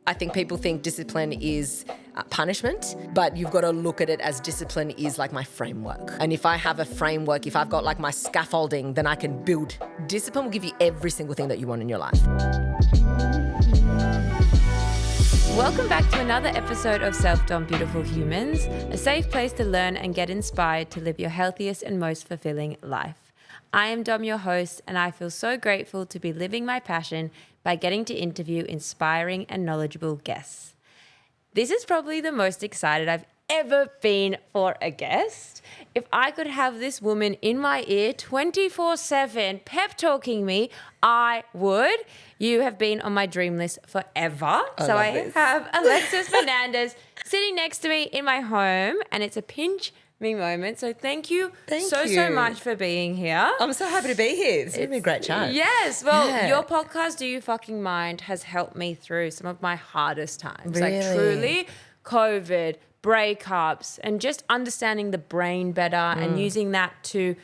I think people think discipline is punishment, but you've got to look at it as discipline is like my framework. And if I have a framework, if I've got like my scaffolding, then I can build. Discipline will give you every single thing that you want in your life. Welcome back to another episode of Selfdom, Beautiful Humans, a safe place to learn and get inspired to live your healthiest and most fulfilling life. I am Dom, your host, and I feel so grateful to be living my passion by getting to interview inspiring and knowledgeable guests. This is probably the most excited I've ever been for a guest. If I could have this woman in my ear 24/7 pep talking me, I would. You have been on my dream list forever. I have Alexis Fernandez sitting next to me in my home, and it's a pinch me moment. So thank you so much for being here. I'm so happy to be here. It's been a great chat. Yes. Well, your podcast, Do You Fucking Mind, has helped me through some of my hardest times. Really? Like truly COVID, breakups, and just understanding the brain better and using that to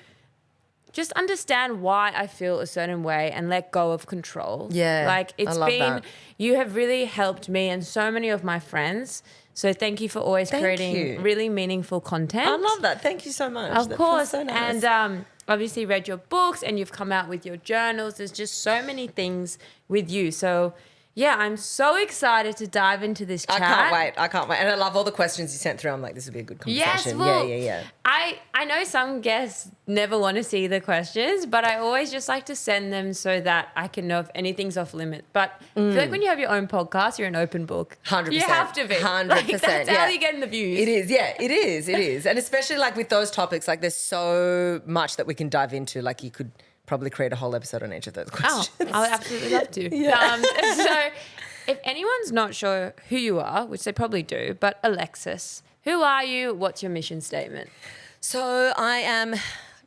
just understand why I feel a certain way and let go of control. Yeah, Like that. You have really helped me and so many of my friends. So thank you for always creating really meaningful content. I love that. Thank you so much. Of course. So nice. And obviously read your books and you've come out with your journals. There's just so many things with you. So yeah, I'm so excited to dive into this chat. I can't wait. And I love all the questions you sent through. I'm like, this would be a good conversation. Yes, well, yeah. I know some guests never want to see the questions, but I always just like to send them so that I can know if anything's off limit. But I feel like when you have your own podcast, you're an open book. 100%. You have to be. 100%. Like, that's how you're getting the views. It is, yeah. It is. And especially like with those topics, like there's so much that we can dive into. Like you could probably create a whole episode on each of those questions. Oh, I would absolutely love to. Yeah. So if anyone's not sure who you are, which they probably do, but Alexis, who are you? What's your mission statement? So I am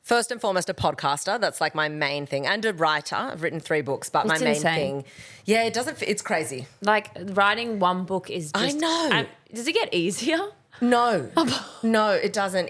first and foremost a podcaster. That's like my main thing. And a writer. I've written 3 books, but It's my main insane. thing. Yeah, it doesn't, it's crazy. Like writing one book is just... I know. Does it get easier? No, it doesn't.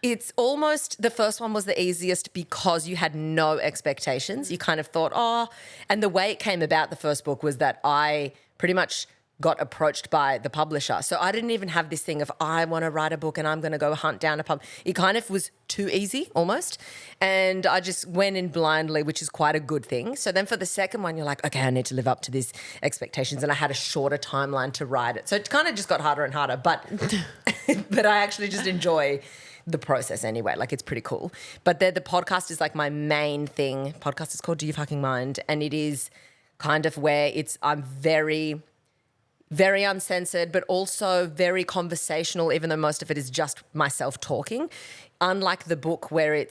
It's almost, the first one was the easiest because you had no expectations. You kind of thought, and the way it came about, the first book, was that I pretty much got approached by the publisher. So I didn't even have this thing of, I want to write a book and I'm going to go hunt down a pub. It kind of was too easy almost. And I just went in blindly, which is quite a good thing. So then for the second one, you're like, okay, I need to live up to these expectations. And I had a shorter timeline to write it. So it kind of just got harder and harder. But I actually just enjoy the process anyway. Like it's pretty cool. But the podcast is like my main thing. Podcast is called Do You Fucking Mind? And it is kind of where I'm very, very uncensored, but also very conversational, even though most of it is just myself talking. Unlike the book where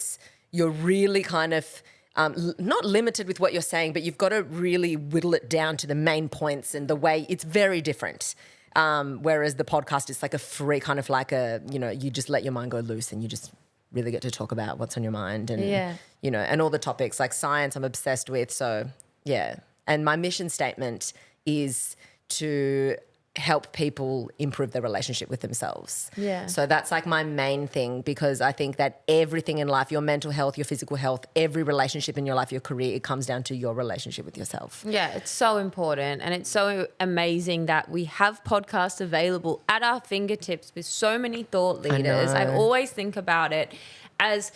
you're really kind of not limited with what you're saying, but you've got to really whittle it down to the main points and the way it's very different. Whereas the podcast is like a free kind of like you just let your mind go loose and you just really get to talk about what's on your mind and, and all the topics like science I'm obsessed with. So yeah. And my mission statement is to help people improve their relationship with themselves. Yeah. So that's like my main thing because I think that everything in life, your mental health, your physical health, every relationship in your life, your career, it comes down to your relationship with yourself. Yeah, it's so important and it's so amazing that we have podcasts available at our fingertips with so many thought leaders. I always think about it as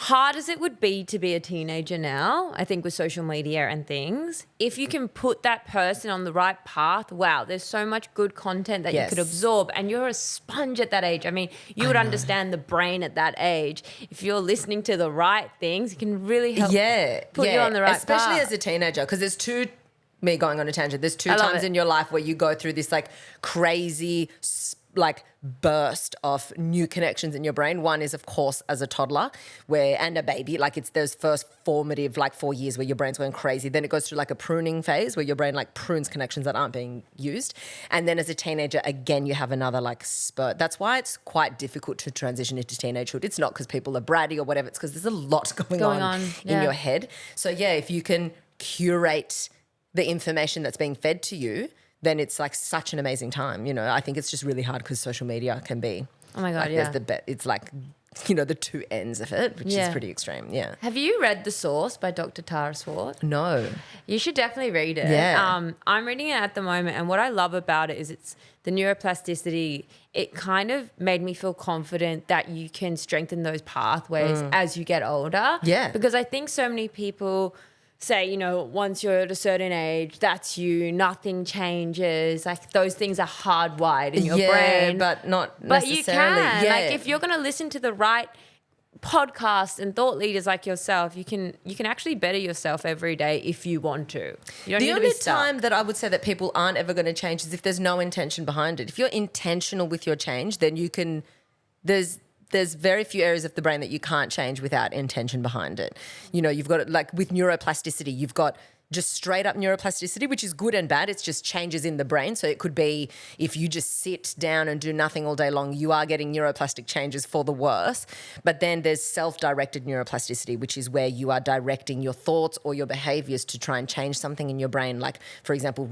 hard as it would be to be a teenager now, I think with social media and things, if you can put that person on the right path, wow, there's so much good content that you could absorb and you're a sponge at that age. I mean, you would understand the brain at that age. If you're listening to the right things, it can really help put you on the right path. Especially as a teenager because there's me going on a tangent, there's 2 times in your life where you go through this like crazy like burst of new connections in your brain. One is, of course, as a toddler and a baby, like it's those first formative like 4 years where your brain's going crazy. Then it goes through like a pruning phase where your brain like prunes connections that aren't being used. And then as a teenager, again, you have another like spurt. That's why it's quite difficult to transition into teenagehood. It's not because people are bratty or whatever. It's because there's a lot going on in your head. So yeah, if you can curate the information that's being fed to you, then it's like such an amazing time. I think it's just really hard because social media can be. Oh my God, like, it's like the two ends of it, which is pretty extreme. Yeah. Have you read The Source by Dr. Tara Swart? No. You should definitely read it. Yeah. I'm reading it at the moment, and what I love about it is it's the neuroplasticity. It kind of made me feel confident that you can strengthen those pathways as you get older. Yeah. Because I think so many people say, once you're at a certain age, that's you, nothing changes. Like those things are hardwired in your brain. But not But necessarily. you can. Yeah. Like if you're going to listen to the right podcasts and thought leaders like yourself, you can actually better yourself every day if you want to. You don't The need to only be stuck. time that I would say that people aren't ever going to change is if there's no intention behind it. If you're intentional with your change, then you can. There's very few areas of the brain that you can't change without intention behind it. You've got like with neuroplasticity, you've got just straight up neuroplasticity, which is good and bad. It's just changes in the brain. So it could be if you just sit down and do nothing all day long, you are getting neuroplastic changes for the worse. But then there's self-directed neuroplasticity, which is where you are directing your thoughts or your behaviors to try and change something in your brain. Like, for example,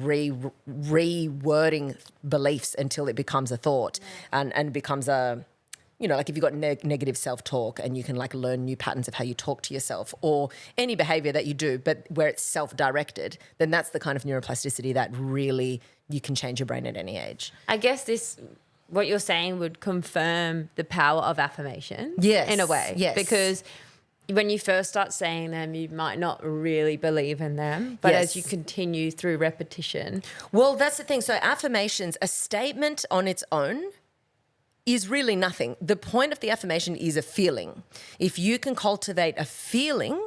rewording beliefs until it becomes a thought and becomes a... like if you've got negative self-talk and you can like learn new patterns of how you talk to yourself or any behavior that you do, but where it's self-directed, then that's the kind of neuroplasticity that really you can change your brain at any age. I guess what you're saying would confirm the power of affirmation. Yes. In a way. Yes. Because when you first start saying them, you might not really believe in them, but as you continue through repetition. Well, that's the thing. So affirmations, a statement on its own is really nothing. The point of the affirmation is a feeling. If you can cultivate a feeling,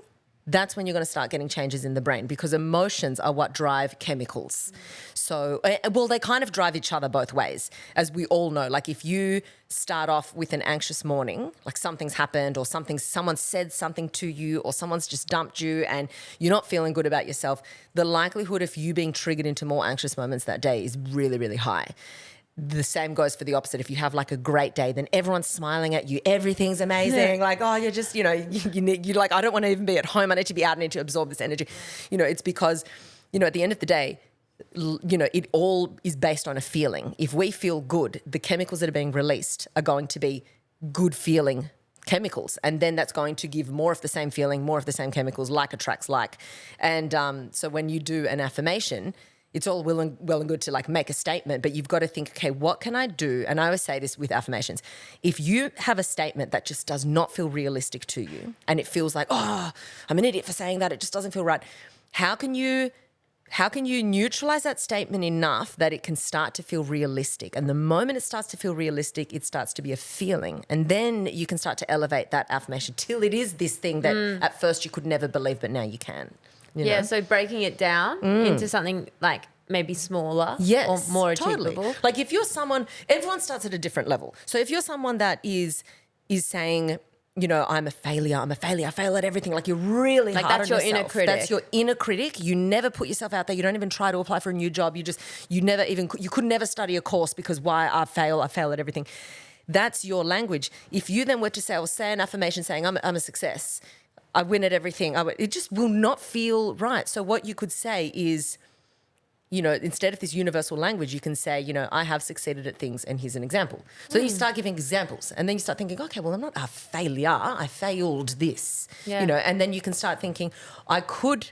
that's when you're going to start getting changes in the brain because emotions are what drive chemicals. So, they kind of drive each other both ways, as we all know. Like if you start off with an anxious morning, like something's happened or someone said something to you or someone's just dumped you and you're not feeling good about yourself, the likelihood of you being triggered into more anxious moments that day is really, really high. The same goes for the opposite. If you have like a great day, then everyone's smiling at you. Everything's amazing. Yeah. Like, oh, you're just, you're like, I don't want to even be at home. I need to be out. I need to absorb this energy. It's because, at the end of the day, it all is based on a feeling. If we feel good, the chemicals that are being released are going to be good feeling chemicals. And then that's going to give more of the same feeling, more of the same chemicals, like attracts like. And so when you do an affirmation, it's all well and good to like make a statement, but you've got to think, okay, what can I do? And I always say this with affirmations. If you have a statement that just does not feel realistic to you and it feels like, oh, I'm an idiot for saying that, it just doesn't feel right. How can you neutralize that statement enough that it can start to feel realistic? And the moment it starts to feel realistic, it starts to be a feeling. And then you can start to elevate that affirmation till it is this thing that at first you could never believe, but now you can. So breaking it down into something like maybe smaller or more achievable. Totally. Like if you're someone, everyone starts at a different level. So if you're someone that is saying, I'm a failure, I fail at everything. Like you're really like hard that's on your yourself. inner critic. That's your inner critic. You never put yourself out there. You don't even try to apply for a new job. You could never study a course because I fail at everything. That's your language. If you then were to say an affirmation saying I'm a success, I win at everything, it just will not feel right. So what you could say is, instead of this universal language, you can say, I have succeeded at things and here's an example. So you start giving examples and then you start thinking, okay, well, I'm not a failure. I failed this, and then you can start thinking, I could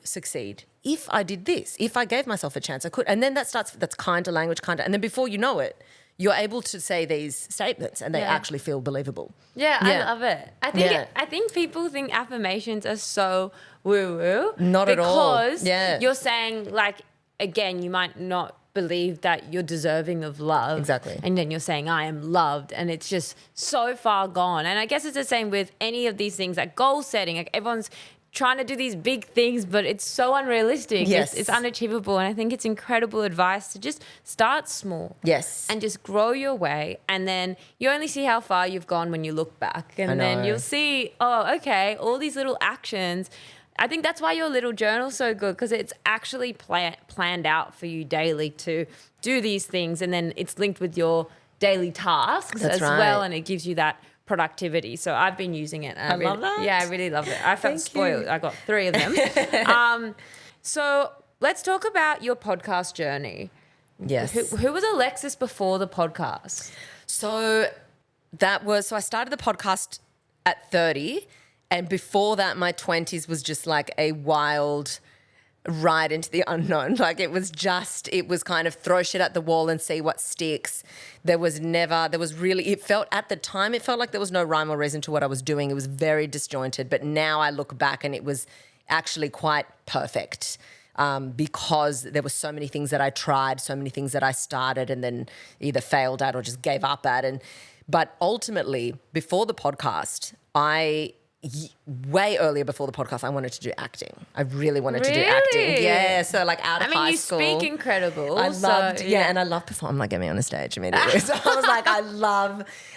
succeed if I did this, if I gave myself a chance, I could. And then that's kinder language, and then before you know it, you're able to say these statements and they actually feel believable. Yeah, I love it. I think people think affirmations are so woo-woo. Not at all. Because you're saying, like, again, you might not believe that you're deserving of love. Exactly. And then you're saying, I am loved. And it's just so far gone. And I guess it's the same with any of these things, like goal setting. Like everyone's trying to do these big things, but it's so unrealistic. Yes. It's unachievable. And I think it's incredible advice to just start small. Yes. And just grow your way. And then you only see how far you've gone when you look back. And then you'll see, oh, okay, all these little actions. I think that's why your little journal's so good, because it's actually planned out for you daily to do these things. And then it's linked with your daily tasks as well. And it gives you that productivity. So I've been using it. And I love that. Yeah, I really love it. I felt spoiled. I got 3 of them. So let's talk about your podcast journey. Yes. Who was Alexis before the podcast? So so I started the podcast at 30, and before that, my 20s was just like a wild ride into the unknown. Like it was kind of throw shit at the wall and see what sticks. It felt at the time, it felt like there was no rhyme or reason to what I was doing. It was very disjointed, but now I look back and it was actually quite perfect. Because there were so many things that I tried, so many things that I started and then either failed at or just gave up at. But ultimately, before the podcast, way earlier before the podcast, I wanted to do acting. I really wanted to do acting. Yeah, so like out of high school. You speak incredible. I loved, and I love performing. Like, get me on a stage immediately. So I was like,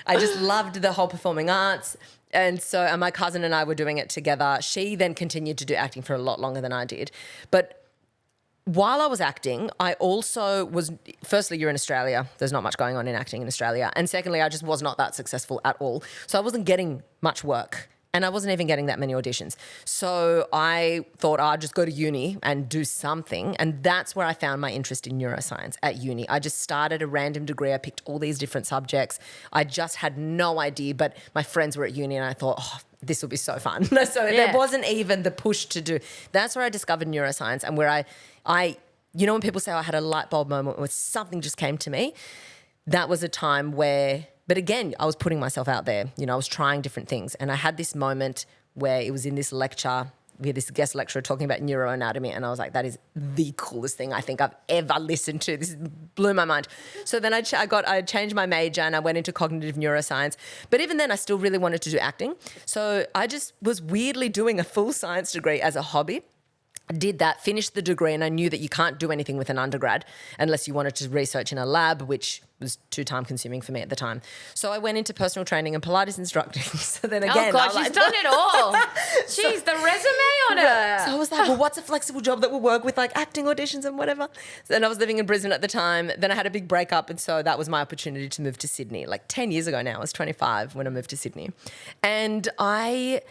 I just loved the whole performing arts. And my cousin and I were doing it together. She then continued to do acting for a lot longer than I did. But while I was acting, I also was, firstly, you're in Australia. There's not much going on in acting in Australia. And secondly, I just was not that successful at all. So I wasn't getting much work and I wasn't even getting that many auditions. So I thought I'd just go to uni and do something. And that's where I found my interest in neuroscience at uni. I just started a random degree. I picked all these different subjects. I just had no idea, but my friends were at uni and I thought, this will be so fun. There wasn't even the push to do. That's where I discovered neuroscience and where I, when people say I had a light bulb moment where something just came to me, that was a time where, but again, I was putting myself out there. I was trying different things. And I had this moment where it was in this lecture, we had this guest lecturer talking about neuroanatomy, and I was like, that is the coolest thing I think I've ever listened to. This blew my mind. So then I changed my major and I went into cognitive neuroscience. But even then, I still really wanted to do acting. So I just was weirdly doing a full science degree as a hobby. I did that, finished the degree, and I knew that you can't do anything with an undergrad unless you wanted to research in a lab, which was too time consuming for me at the time. So I went into personal training and Pilates instructing. So then again, oh God, she's done it all. Jeez, the resume on her. So I was like, well, what's a flexible job that will work with like acting auditions and whatever? And I was living in Brisbane at the time. Then I had a big breakup, and so that was my opportunity to move to Sydney. Like 10 years ago now, I was 25 when I moved to Sydney, and I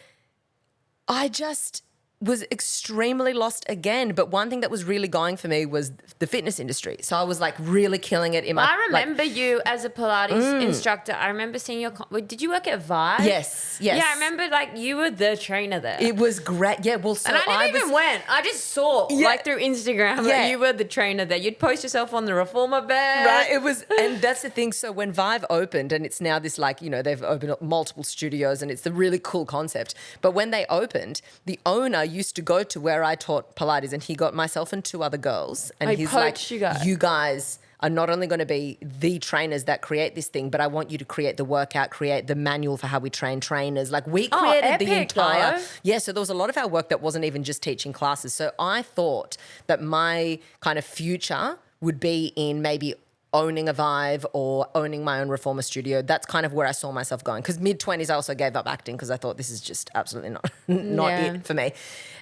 just was extremely lost again. But one thing that was really going for me was the fitness industry. So I was like really killing it in my... I remember you as a Pilates instructor. I remember seeing your... Did you work at Vive? Yes. Yeah, I remember like you were the trainer there. It was great. Yeah, well, so and I didn't even went. I just saw like through Instagram that you were the trainer there. You'd post yourself on the reformer bed. Right, it was... And that's the thing. So when Vive opened, and it's now this like, they've opened up multiple studios and it's a really cool concept. But when they opened, the owner used to go to where I taught Pilates, and he got myself and two other girls, and he's like, you guys are not only going to be the trainers that create this thing, but I want you to create the workout, create the manual for how we train trainers. Like we created the entire... Though. Yeah, so there was a lot of our work that wasn't even just teaching classes. So I thought that my kind of future would be in maybe owning a Vive or owning my own reformer studio. That's kind of where I saw myself going. Because mid-20s, I also gave up acting because I thought this is just absolutely not it for me.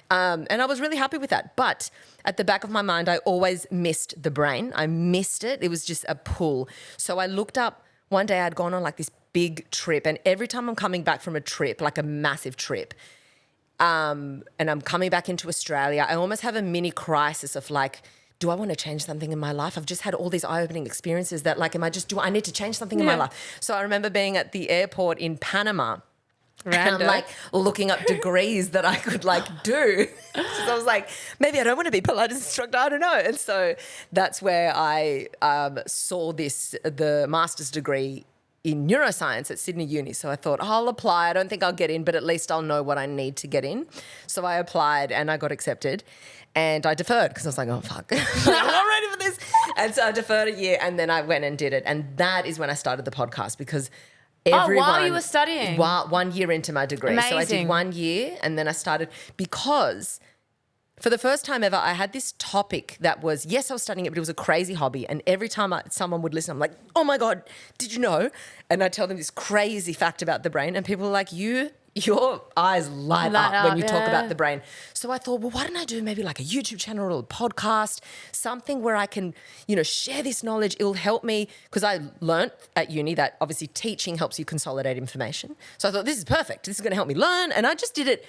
And I was really happy with that. But at the back of my mind, I always missed the brain. I missed it. It was just a pull. So I looked up, one day I'd gone on like this big trip, and every time I'm coming back from a trip, like a massive trip, and I'm coming back into Australia, I almost have a mini crisis of like, do I want to change something in my life? I've just had all these eye-opening experiences that like, do I need to change something in my life? So I remember being at the airport in Panama, and I'm like looking up degrees that I could like do. So I was like, maybe I don't want to be Pilates instructor, I don't know. And so that's where I saw the master's degree in neuroscience at Sydney Uni. So I thought, I'll apply. I don't think I'll get in, but at least I'll know what I need to get in. So I applied and I got accepted. And I deferred because I was like, oh, fuck, I'm not ready for this. And so I deferred a year, and then I went and did it. And that is when I started the podcast, because while you were studying? 1 year into my degree. Amazing. So I did 1 year, and then I started, because for the first time ever, I had this topic that was, yes, I was studying it, but it was a crazy hobby. And every time someone would listen, I'm like, oh my God, did you know? And I tell them this crazy fact about the brain, and people are like, your eyes light up when you talk about the brain. So I thought, well, why don't I do maybe like a YouTube channel or a podcast, something where I can, share this knowledge. It'll help me, because I learnt at uni that obviously teaching helps you consolidate information. So I thought, this is perfect. This is going to help me learn. And I just did it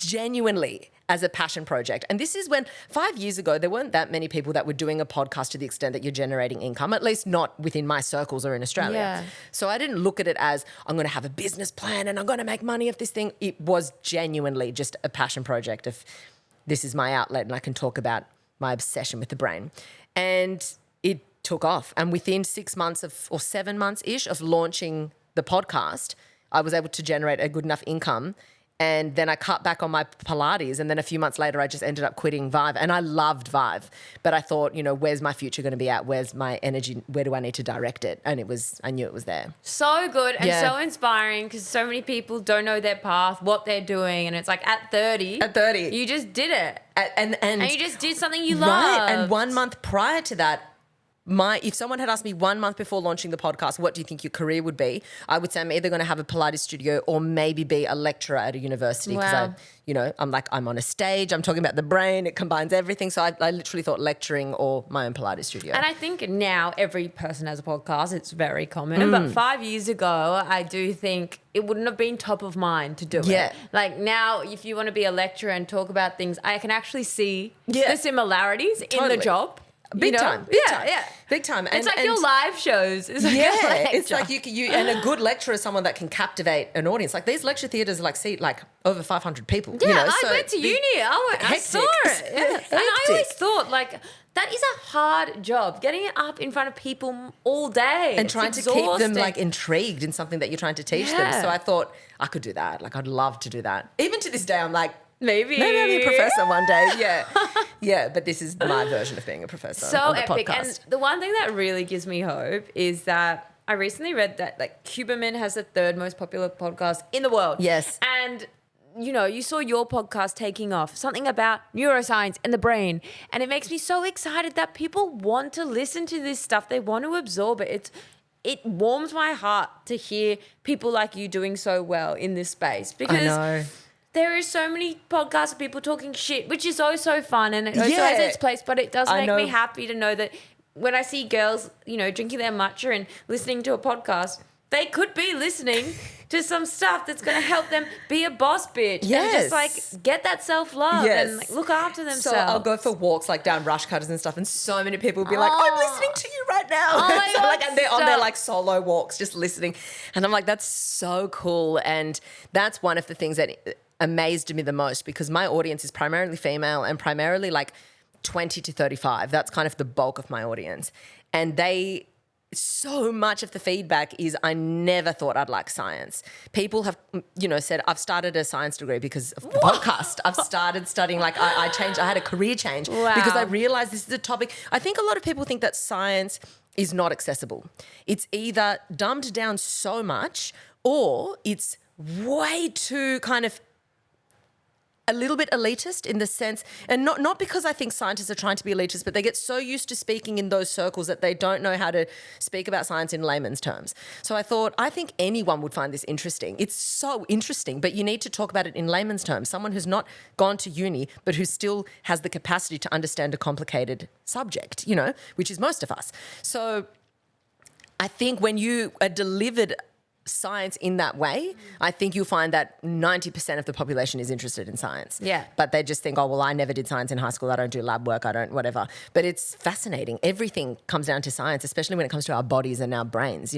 genuinely as a passion project. And this is when 5 years ago, there weren't that many people that were doing a podcast to the extent that you're generating income, at least not within my circles or in Australia. Yeah. So I didn't look at it as I'm going to have a business plan and I'm going to make money off this thing. It was genuinely just a passion project of this is my outlet and I can talk about my obsession with the brain. And it took off. And within 6 months or 7 months-ish of launching the podcast, I was able to generate a good enough income. And then I cut back on my Pilates. And then a few months later, I just ended up quitting Vive. And I loved Vive. But I thought, where's my future going to be at? Where's my energy? Where do I need to direct it? And I knew it was there. So good and so inspiring because so many people don't know their path, what they're doing. And it's like at 30. You just did it. And you just did something you love. Right. And 1 month prior to that, if someone had asked me 1 month before launching the podcast, what do you think your career would be? I would say I'm either going to have a Pilates studio or maybe be a lecturer at a university because I'm on a stage, I'm talking about the brain, it combines everything. So I literally thought lecturing or my own Pilates studio. And I think now every person has a podcast. It's very common. But 5 years ago, I do think it wouldn't have been top of mind to do it. Like now, if you want to be a lecturer and talk about things, I can actually see the similarities in the job. Big time. Big time. It's like your live shows. It's like it's like you and a good lecturer is someone that can captivate an audience. Like these lecture theatres seat over 500 people. Yeah, I went to uni. I saw it. Yeah. And I always thought that is a hard job, getting it up in front of people all day. And trying to keep them intrigued in something that you're trying to teach them. So I thought I could do that. I'd love to do that. Even to this day, I'm like, Maybe I'll be a professor one day. Yeah. But this is my version of being a professor. So on the epic. podcast. And the one thing that really gives me hope is that I recently read that Huberman has the third most popular podcast in the world. Yes. And you saw your podcast taking off, something about neuroscience and the brain. And it makes me so excited that people want to listen to this stuff. They want to absorb it. It warms my heart to hear people like you doing so well in this space. Because I know. There is so many podcasts of people talking shit, which is so fun and it also has its place, but it does make me happy to know that when I see girls, drinking their matcha and listening to a podcast, they could be listening to some stuff that's going to help them be a boss bitch and just get that self-love and look after themselves. So I'll go for walks down rush cutters and stuff and so many people will be like, I'm listening to you right now. Oh my God, and they're on their solo walks just listening. And I'm like, that's so cool. And that's one of the things that amazed me the most because my audience is primarily female and primarily 20 to 35. That's kind of the bulk of my audience. And so much of the feedback is I never thought I'd like science. People have, said I've started a science degree because of the podcast. I've started studying, I changed, I had a career change because I realized this is a topic. I think a lot of people think that science is not accessible. It's either dumbed down so much or it's way too kind of a little bit elitist in the sense, and not because I think scientists are trying to be elitist, but they get so used to speaking in those circles that they don't know how to speak about science in layman's terms. So I think anyone would find this interesting. It's so interesting, but you need to talk about it in layman's terms. Someone who's not gone to uni, but who still has the capacity to understand a complicated subject, which is most of us. So I think when you are delivered science in that way, I think you'll find that 90% of the population is interested in science. Yeah. But they just think, I never did science in high school. I don't do lab work. I don't whatever. But it's fascinating. Everything comes down to science, especially when it comes to our bodies and our brains,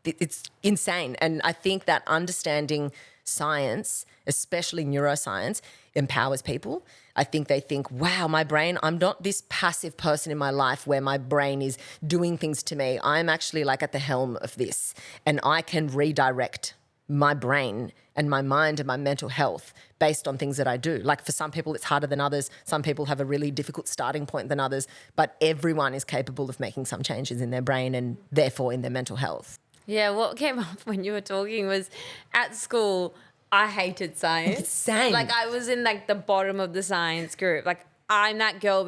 it's insane. And I think that understanding science, especially neuroscience, empowers people. I think they think, wow, my brain, I'm not this passive person in my life where my brain is doing things to me. I'm actually at the helm of this and I can redirect my brain and my mind and my mental health based on things that I do. For some people, it's harder than others. Some people have a really difficult starting point than others, but everyone is capable of making some changes in their brain and therefore in their mental health. Yeah, what came up when you were talking was at school, I hated science. Same. I was in the bottom of the science group. I'm that girl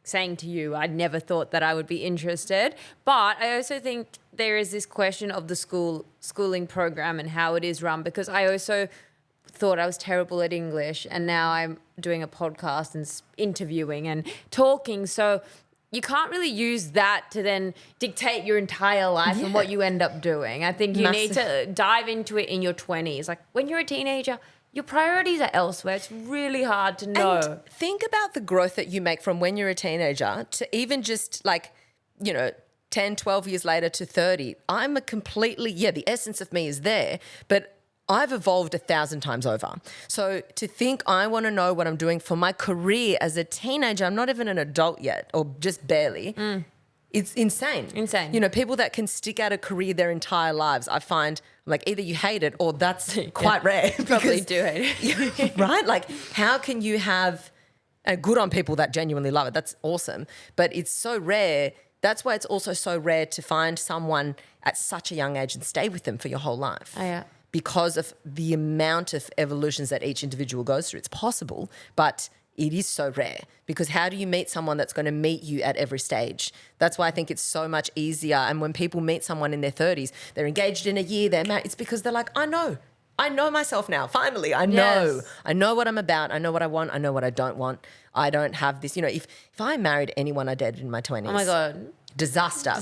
saying to you, I never thought that I would be interested. But I also think there is this question of the schooling program and how it is run, because I also thought I was terrible at English and now I'm doing a podcast and interviewing and talking. So you can't really use that to then dictate your entire life and what you end up doing. I think you need to dive into it in your 20s. When you're a teenager, your priorities are elsewhere. It's really hard to know. And think about the growth that you make from when you're a teenager to even just like, 10, 12 years later to 30. I'm a completely, the essence of me is there, but I've evolved 1,000 times over. So to think I want to know what I'm doing for my career as a teenager, I'm not even an adult yet or just barely. It's insane. Insane. People that can stick out a career their entire lives, I find like either you hate it or that's quite rare. Probably do hate it. Right? Like how can you have, and good on people that genuinely love it. That's awesome. But it's so rare. That's why it's also so rare to find someone at such a young age and stay with them for your whole life. Oh, yeah. Because of the amount of evolutions that each individual goes through. It's possible, but it is so rare because how do you meet someone that's going to meet you at every stage? That's why I think it's so much easier. And when people meet someone in their 30s, they're engaged in a year, they're married, it's because they're like, I know myself now. Finally, I know. Yes. I know what I'm about. I know what I want. I know what I don't want. I don't have this. If I married anyone I dated in my 20s. Oh, my God. Disaster.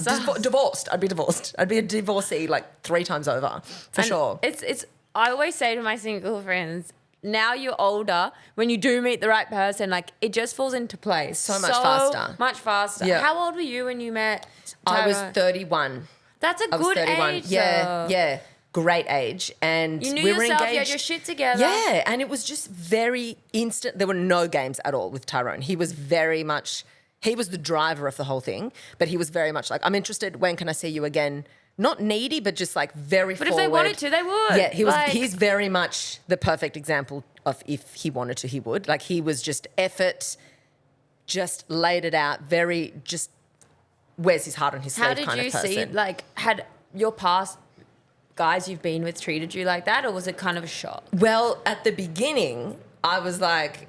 Divorced. I'd be divorced. I'd be a divorcee like 3 times over for sure. It's. I always say to my single friends, now you're older, when you do meet the right person, like it just falls into place. So much faster. Much faster. Yeah. How old were you when you met I was Tyra? 31. That's a good age. Yeah. Great age. And You knew we were yourself, engaged. you had your shit together. Yeah, and it was just very instant. There were no games at all with Tyrone. He was he was the driver of the whole thing, but he was very much like, I'm interested. When can I see you again? Not needy, but just like very But forward. if they wanted to, they would. Yeah, he's very much the perfect example of if he wanted to, he would. Like he was just effort, just laid it out, very just wears his heart on his sleeve kind of person. How did you see, like, had your past guys you've been with treated you like that, or was it kind of a shock? Well, at the beginning, I was like,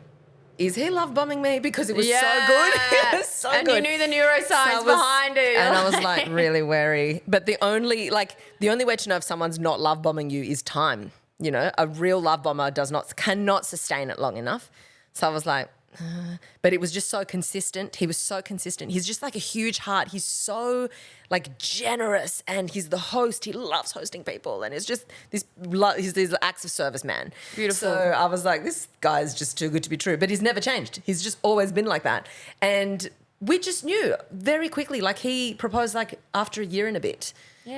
is he love bombing me? Because it was so good. It was so and good. you knew the neuroscience behind it. And I was like really wary. But the only way to know if someone's not love bombing you is time. A real love bomber cannot sustain it long enough. So I was like, but it was just so consistent. He was so consistent. He's just like a huge heart. He's so like generous, and he's the host. He loves hosting people, and it's just he's this acts of service man. Beautiful. So I was like, this guy's just too good to be true. But he's never changed. He's just always been like that. And we just knew very quickly. Like he proposed like after a year and a bit,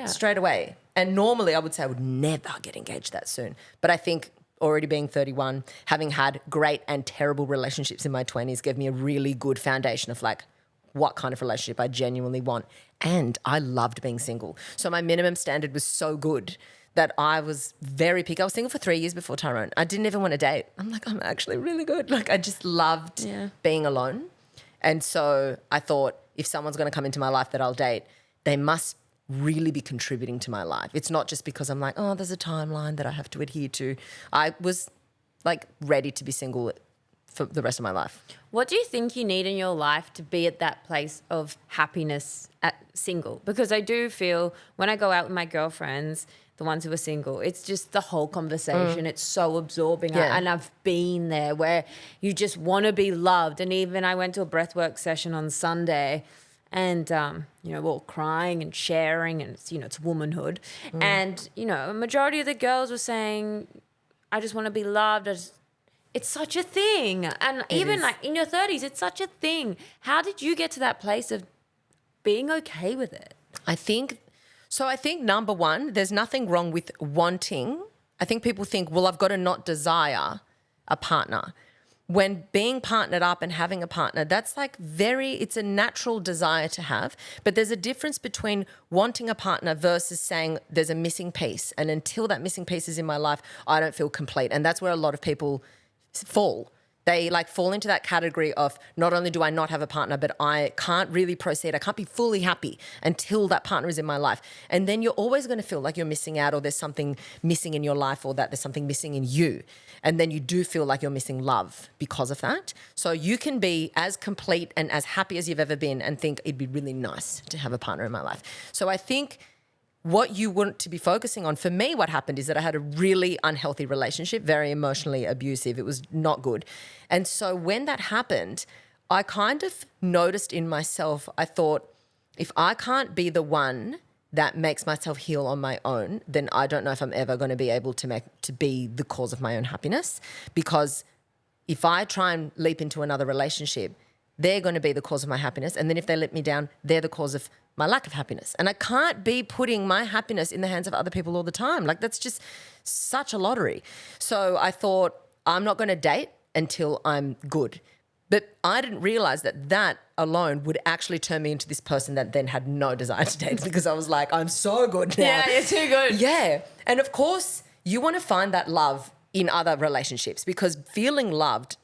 straight away. And normally I would say I would never get engaged that soon. But I think already being 31, having had great and terrible relationships in my 20s gave me a really good foundation of like what kind of relationship I genuinely want. And I loved being single. So my minimum standard was so good that I was very picky. I was single for 3 years before Tyrone. I didn't even want to date. I'm like, I'm actually really good. Like I just loved being alone. And so I thought if someone's going to come into my life that I'll date, they must really be contributing to my life. It's not just because I'm like, oh, there's a timeline that I have to adhere to. I was like ready to be single for the rest of my life. What do you think you need in your life to be at that place of happiness at single? Because I do feel when I go out with my girlfriends, the ones who are single, it's just the whole conversation. It's so absorbing. Yeah. And I've been there where you just want to be loved. And even I went to a breathwork session on Sunday, and, we're all crying and sharing, and it's womanhood. And, a majority of the girls were saying, I just want to be loved. It's such a thing. And even like in your 30s, it's such a thing. How did you get to that place of being okay with it? I think number one, there's nothing wrong with wanting. I think people think, well, I've got to not desire a partner. When being partnered up and having a partner, that's like it's a natural desire to have. But there's a difference between wanting a partner versus saying there's a missing piece. And until that missing piece is in my life, I don't feel complete. And that's where a lot of people fall. They like fall into that category of not only do I not have a partner, but I can't really proceed. I can't be fully happy until that partner is in my life. And then you're always going to feel like you're missing out, or there's something missing in your life, or that there's something missing in you. And then you do feel like you're missing love because of that. So you can be as complete and as happy as you've ever been and think it'd be really nice to have a partner in my life. So I think what you want to be focusing on, for me, what happened is that I had a really unhealthy relationship, very emotionally abusive. It was not good. And so when that happened, I kind of noticed in myself, I thought, if I can't be the one that makes myself heal on my own, then I don't know if I'm ever going to be able to be the cause of my own happiness. Because if I try and leap into another relationship, they're going to be the cause of my happiness. And then if they let me down, they're the cause of my lack of happiness. And I can't be putting my happiness in the hands of other people all the time. Like, that's just such a lottery. So I thought, I'm not going to date until I'm good. But I didn't realize that alone would actually turn me into this person that then had no desire to date, because I was like, I'm so good now. Yeah, you're too good. Yeah. And of course, you want to find that love in other relationships, because feeling loved,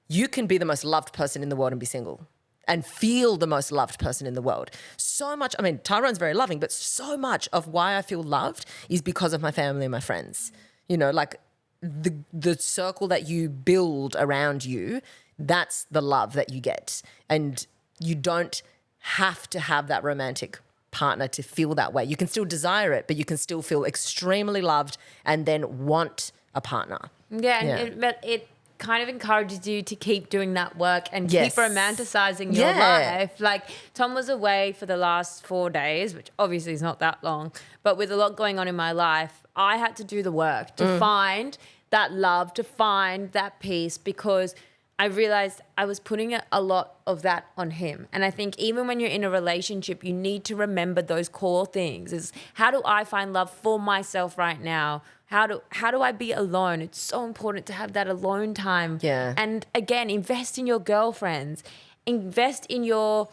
you can be the most loved person in the world and be single and feel the most loved person in the world. So much, I mean, Tyrone's very loving, but so much of why I feel loved is because of my family and my friends. You know, like the circle that you build around you, that's the love that you get. And you don't have to have that romantic partner to feel that way. You can still desire it, but you can still feel extremely loved and then want a partner. Yeah, and it kind of encourages you to keep doing that work and keep romanticizing your life. Like, Tom was away for the last 4 days, which obviously is not that long, but with a lot going on in my life, I had to do the work to find that love, to find that peace, because I realized I was putting a lot of that on him. And I think even when you're in a relationship, you need to remember those core things. Is how do I find love for myself right now? How do I be alone? It's so important to have that alone time. Yeah. And again, invest in your girlfriends. Invest in your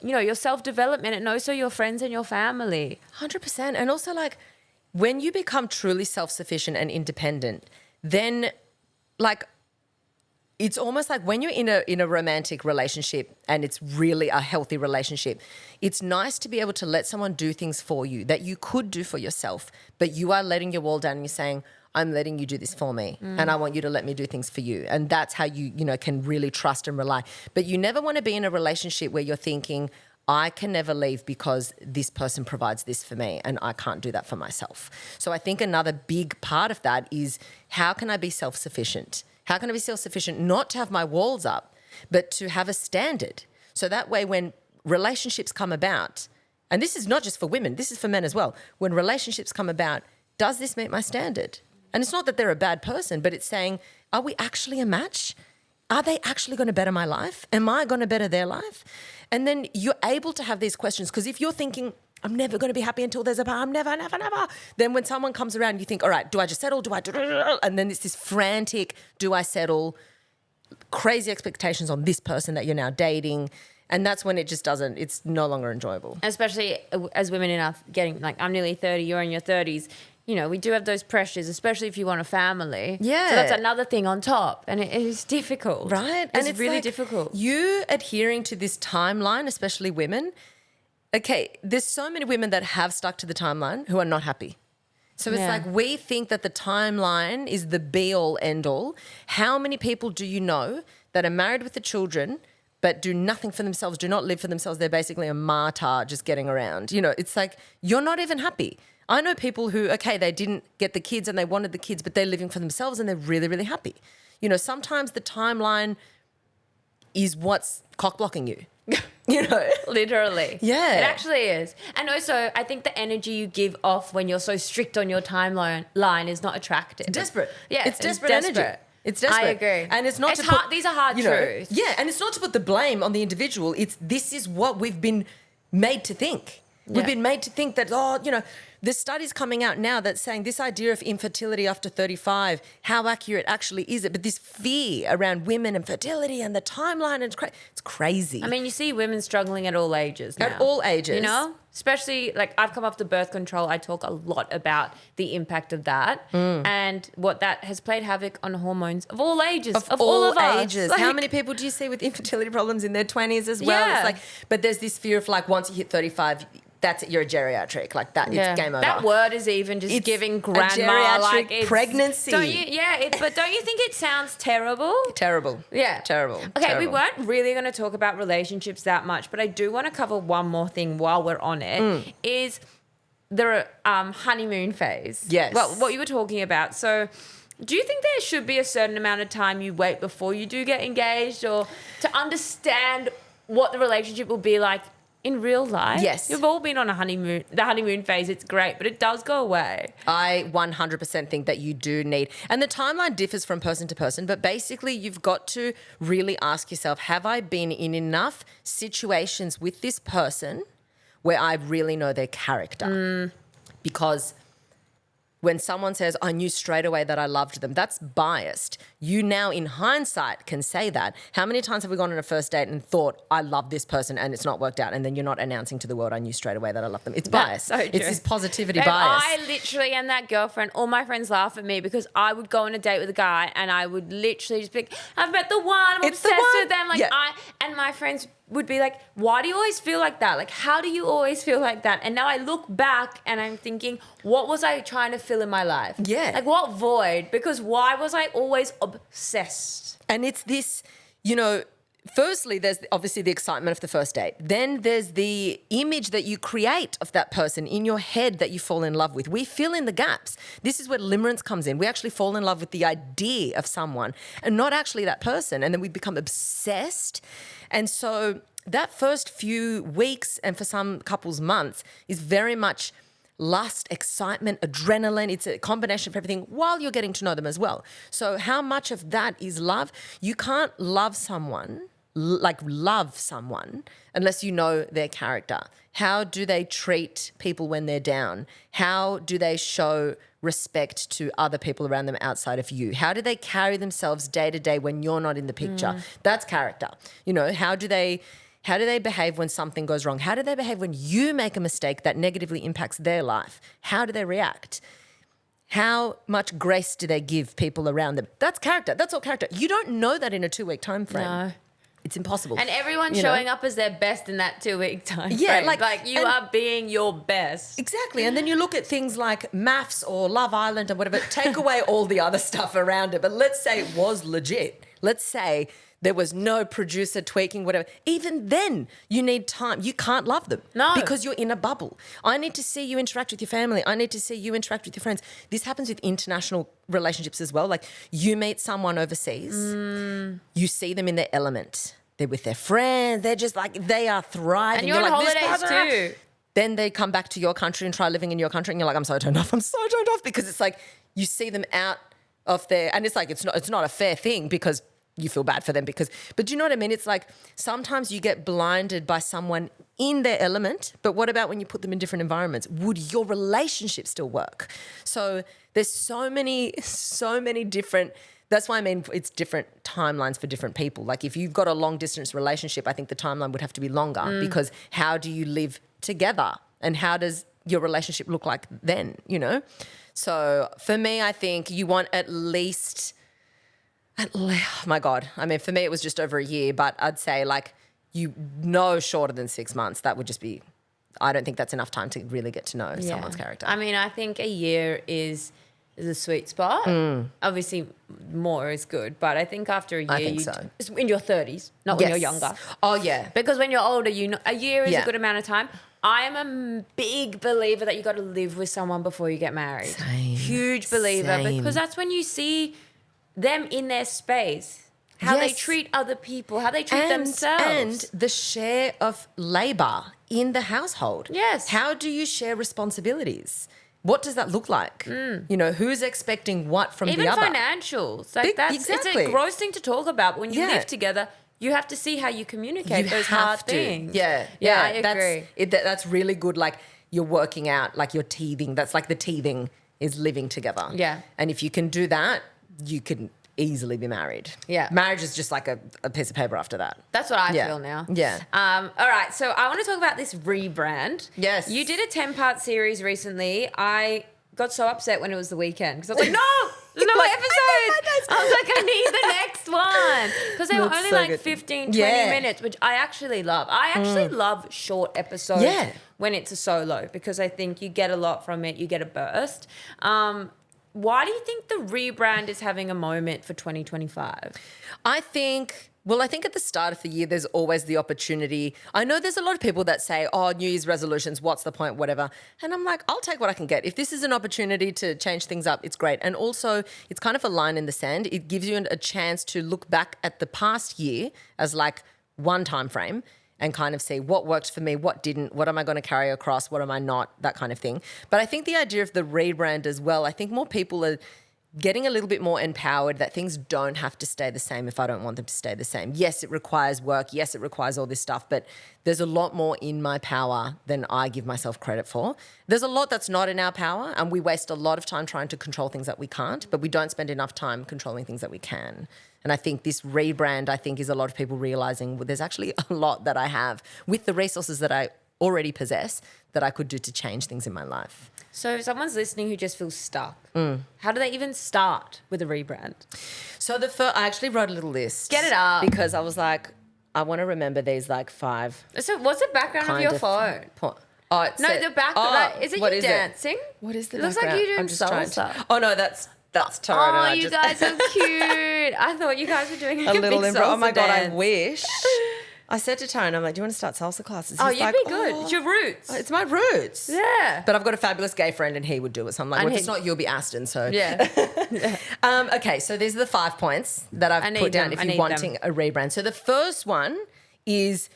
self-development, and also your friends and your family. 100%. And also, like, when you become truly self-sufficient and independent, then, like, it's almost like when you're in a romantic relationship and it's really a healthy relationship, it's nice to be able to let someone do things for you that you could do for yourself, but you are letting your wall down and you're saying, I'm letting you do this for me and I want you to let me do things for you. And that's how you can really trust and rely. But you never want to be in a relationship where you're thinking, I can never leave because this person provides this for me and I can't do that for myself. So I think another big part of that is, how can I be self-sufficient? How can I be self-sufficient not to have my walls up, but to have a standard? So that way when relationships come about, and this is not just for women, this is for men as well. When relationships come about, does this meet my standard? And it's not that they're a bad person, but it's saying, are we actually a match? Are they actually going to better my life? Am I going to better their life? And then you're able to have these questions, because if you're thinking, I'm never going to be happy until there's a partner, I'm never. Then when someone comes around, you think, all right, do I just settle? Do I do? And then it's this frantic, do I settle? Crazy expectations on this person that you're now dating. And that's when it just doesn't, it's no longer enjoyable. Especially as women in our getting, like, I'm nearly 30, you're in your 30s. You know, we do have those pressures, especially if you want a family. Yeah. So that's another thing on top. And it is difficult. Right. It's really like difficult. You adhering to this timeline, especially women. Okay, there's so many women that have stuck to the timeline who are not happy. So it's like, we think that the timeline is the be-all, end-all. How many people do you know that are married with the children but do nothing for themselves, do not live for themselves? They're basically a martyr just getting around. You know, it's like, you're not even happy. I know people who, okay, they didn't get the kids and they wanted the kids, but they're living for themselves and they're really, really happy. You know, sometimes the timeline is what's cock-blocking you. You know? Literally. Yeah. It actually is. And also, I think the energy you give off when you're so strict on your timeline is not attractive. Desperate. Yeah. It's desperate energy. It's desperate. I agree. And it's not these are hard truths. Yeah, and it's not to put the blame on the individual. This is what we've been made to think. We've been made to think that, there's studies coming out now that's saying this idea of infertility after 35, how accurate actually is it? But this fear around women and fertility and the timeline, it's crazy. I mean, you see women struggling at all ages now. At all ages. You know? Especially, like, I've come off the birth control. I talk a lot about the impact of that and what that has played havoc on hormones of all ages. Of all of us. ages. Like, how many people do you see with infertility problems in their 20s as well? Yeah. It's like, but there's this fear of, like, once you hit 35, that's it, you're a geriatric. Like that, it's game over. That word is even just giving grandma a geriatric like it's, pregnancy. But don't you think it sounds terrible? Terrible. Yeah. Terrible. Okay, Terrible. we weren't really going to talk about relationships that much, but I do want to cover one more thing while we're on it, is the honeymoon phase. Yes. Well, what you were talking about. So do you think there should be a certain amount of time you wait before you do get engaged, or to understand what the relationship will be like in real life? Yes. You've all been on the honeymoon phase. It's great, but it does go away. I 100% think that you do need, and the timeline differs from person to person, but basically you've got to really ask yourself, have I been in enough situations with this person where I really know their character? Because when someone says, I knew straight away that I loved them, that's biased. You now, in hindsight, can say that. How many times have we gone on a first date and thought, I love this person and it's not worked out, and then you're not announcing to the world, I knew straight away that I love them? It's bias. So true. It's this positivity Babe, bias. I literally am that girlfriend. All my friends laugh at me because I would go on a date with a guy and I would literally just be like, I've met the one, I'm It's the obsessed one. with them. Like Yeah. and my friends would be like, why do you always feel like that? Like, how do you always feel like that? And now I look back and I'm thinking, what was I trying to fill in my life? Yeah. Like, what void? Because why was I always obsessed? And it's this, firstly, there's obviously the excitement of the first date. Then there's the image that you create of that person in your head that you fall in love with. We fill in the gaps. This is where limerence comes in. We actually fall in love with the idea of someone and not actually that person. And then we become obsessed. And so that first few weeks, and for some couples months, is very much lust, excitement, adrenaline. It's a combination of everything while you're getting to know them as well. So how much of that is love? You can't love someone, unless you know their character. How do they treat people when they're down? How do they show respect to other people around them outside of you? How do they carry themselves day to day when you're not in the picture? That's character. How do they behave when something goes wrong? How do they behave when you make a mistake that negatively impacts their life? How do they react? How much grace do they give people around them? That's character. That's all character. You don't know that in a 2-week time frame. No. It's impossible. And everyone's showing up as their best in that 2-week time Yeah, frame. Like you are being your best. Exactly. And then you look at things like MAFS or Love Island or whatever, take away all the other stuff around it. But let's say it was legit. Let's say there was no producer tweaking, whatever. Even then, you need time. You can't love them. No. Because you're in a bubble. I need to see you interact with your family. I need to see you interact with your friends. This happens with international relationships as well. Like you meet someone overseas, you see them in their element. They're with their friends. They're just like, they are thriving. And you're on like, holidays too. Then they come back to your country and try living in your country and you're like, I'm so turned off. I'm so turned off, because it's like you see them out of there, and it's like it's not a fair thing because you feel bad for them but do you know what I mean? It's like sometimes you get blinded by someone in their element, but what about when you put them in different environments? Would your relationship still work? So there's so many different. That's why I mean it's different timelines for different people. Like if you've got a long distance relationship, I think the timeline would have to be longer because how do you live together and how does your relationship look like then, So for me, I think you want at least, oh my God. I mean, for me, it was just over a year, but I'd say shorter than 6 months. That would just be, I don't think that's enough time to really get to know someone's character. I mean, I think a year is a sweet spot. Obviously, more is good, but I think after a year, I think so. It's in your 30s, not when you're younger. Oh, yeah. Because when you're older, a year is a good amount of time. I am a big believer that you got to live with someone before you get married. Same. Huge believer. Same. Because that's when you see them in their space, how they treat other people, how they treat themselves. And the share of labour in the household. Yes. How do you share responsibilities? What does that look like? Who's expecting what from Even the other? financials. Like Exactly. It's a gross thing to talk about. But when you live together, you have to see how you communicate those hard things. Yeah, I agree. That's really good. Like you're working out, like you're teething. That's like the teething is living together. Yeah. And if you can do that, you can easily be married. Yeah. Marriage is just like a piece of paper after that. That's what I feel now. Yeah. All right. So I want to talk about this rebrand. Yes. You did a 10-part series recently. I got so upset when it was the weekend because I was like, no, there's no Like, episode. I was like, I need the next one. Because they were That's only so like good. 15, 20 Yeah. minutes, which I actually love. I actually love short episodes when it's a solo because I think you get a lot from it. You get a burst. Why do you think the rebrand is having a moment for 2025? I think at the start of the year, there's always the opportunity. I know there's a lot of people that say, oh, New Year's resolutions, what's the point, whatever. And I'm like, I'll take what I can get. If this is an opportunity to change things up, it's great. And also, it's kind of a line in the sand. It gives you a chance to look back at the past year as like one time frame and kind of see what worked for me, what didn't, what am I going to carry across, what am I not, that kind of thing. But I think the idea of the rebrand as well, I think more people are getting a little bit more empowered that things don't have to stay the same if I don't want them to stay the same. Yes, it requires work. Yes, it requires all this stuff, but there's a lot more in my power than I give myself credit for. There's a lot that's not in our power, and we waste a lot of time trying to control things that we can't, but we don't spend enough time controlling things that we can. And I think this rebrand, is a lot of people realizing, well, there's actually a lot that I have with the resources that I already possess that I could do to change things in my life. So if someone's listening who just feels stuck, how do they even start with a rebrand? So I actually wrote a little list. Get it up. Because I was like, I want to remember these like 5. So what's the background of your phone? The background. Is it you dancing? What is the background? It looks like you're doing salsa. Oh, no, that's Tyrone. Oh, you guys are cute. I thought you guys were doing a little big improv. salsa Oh, my God, dance. I wish. I said to Tyrone, I'm like, do you want to start salsa classes? He's You'd like, be good. It's your roots. It's my roots. Yeah. But I've got a fabulous gay friend and he would do it. So I'm like, well, if it's not, you'll be Aston. So Yeah. Okay, so these are the 5 points that I've put down if you're wanting a rebrand. So the first one is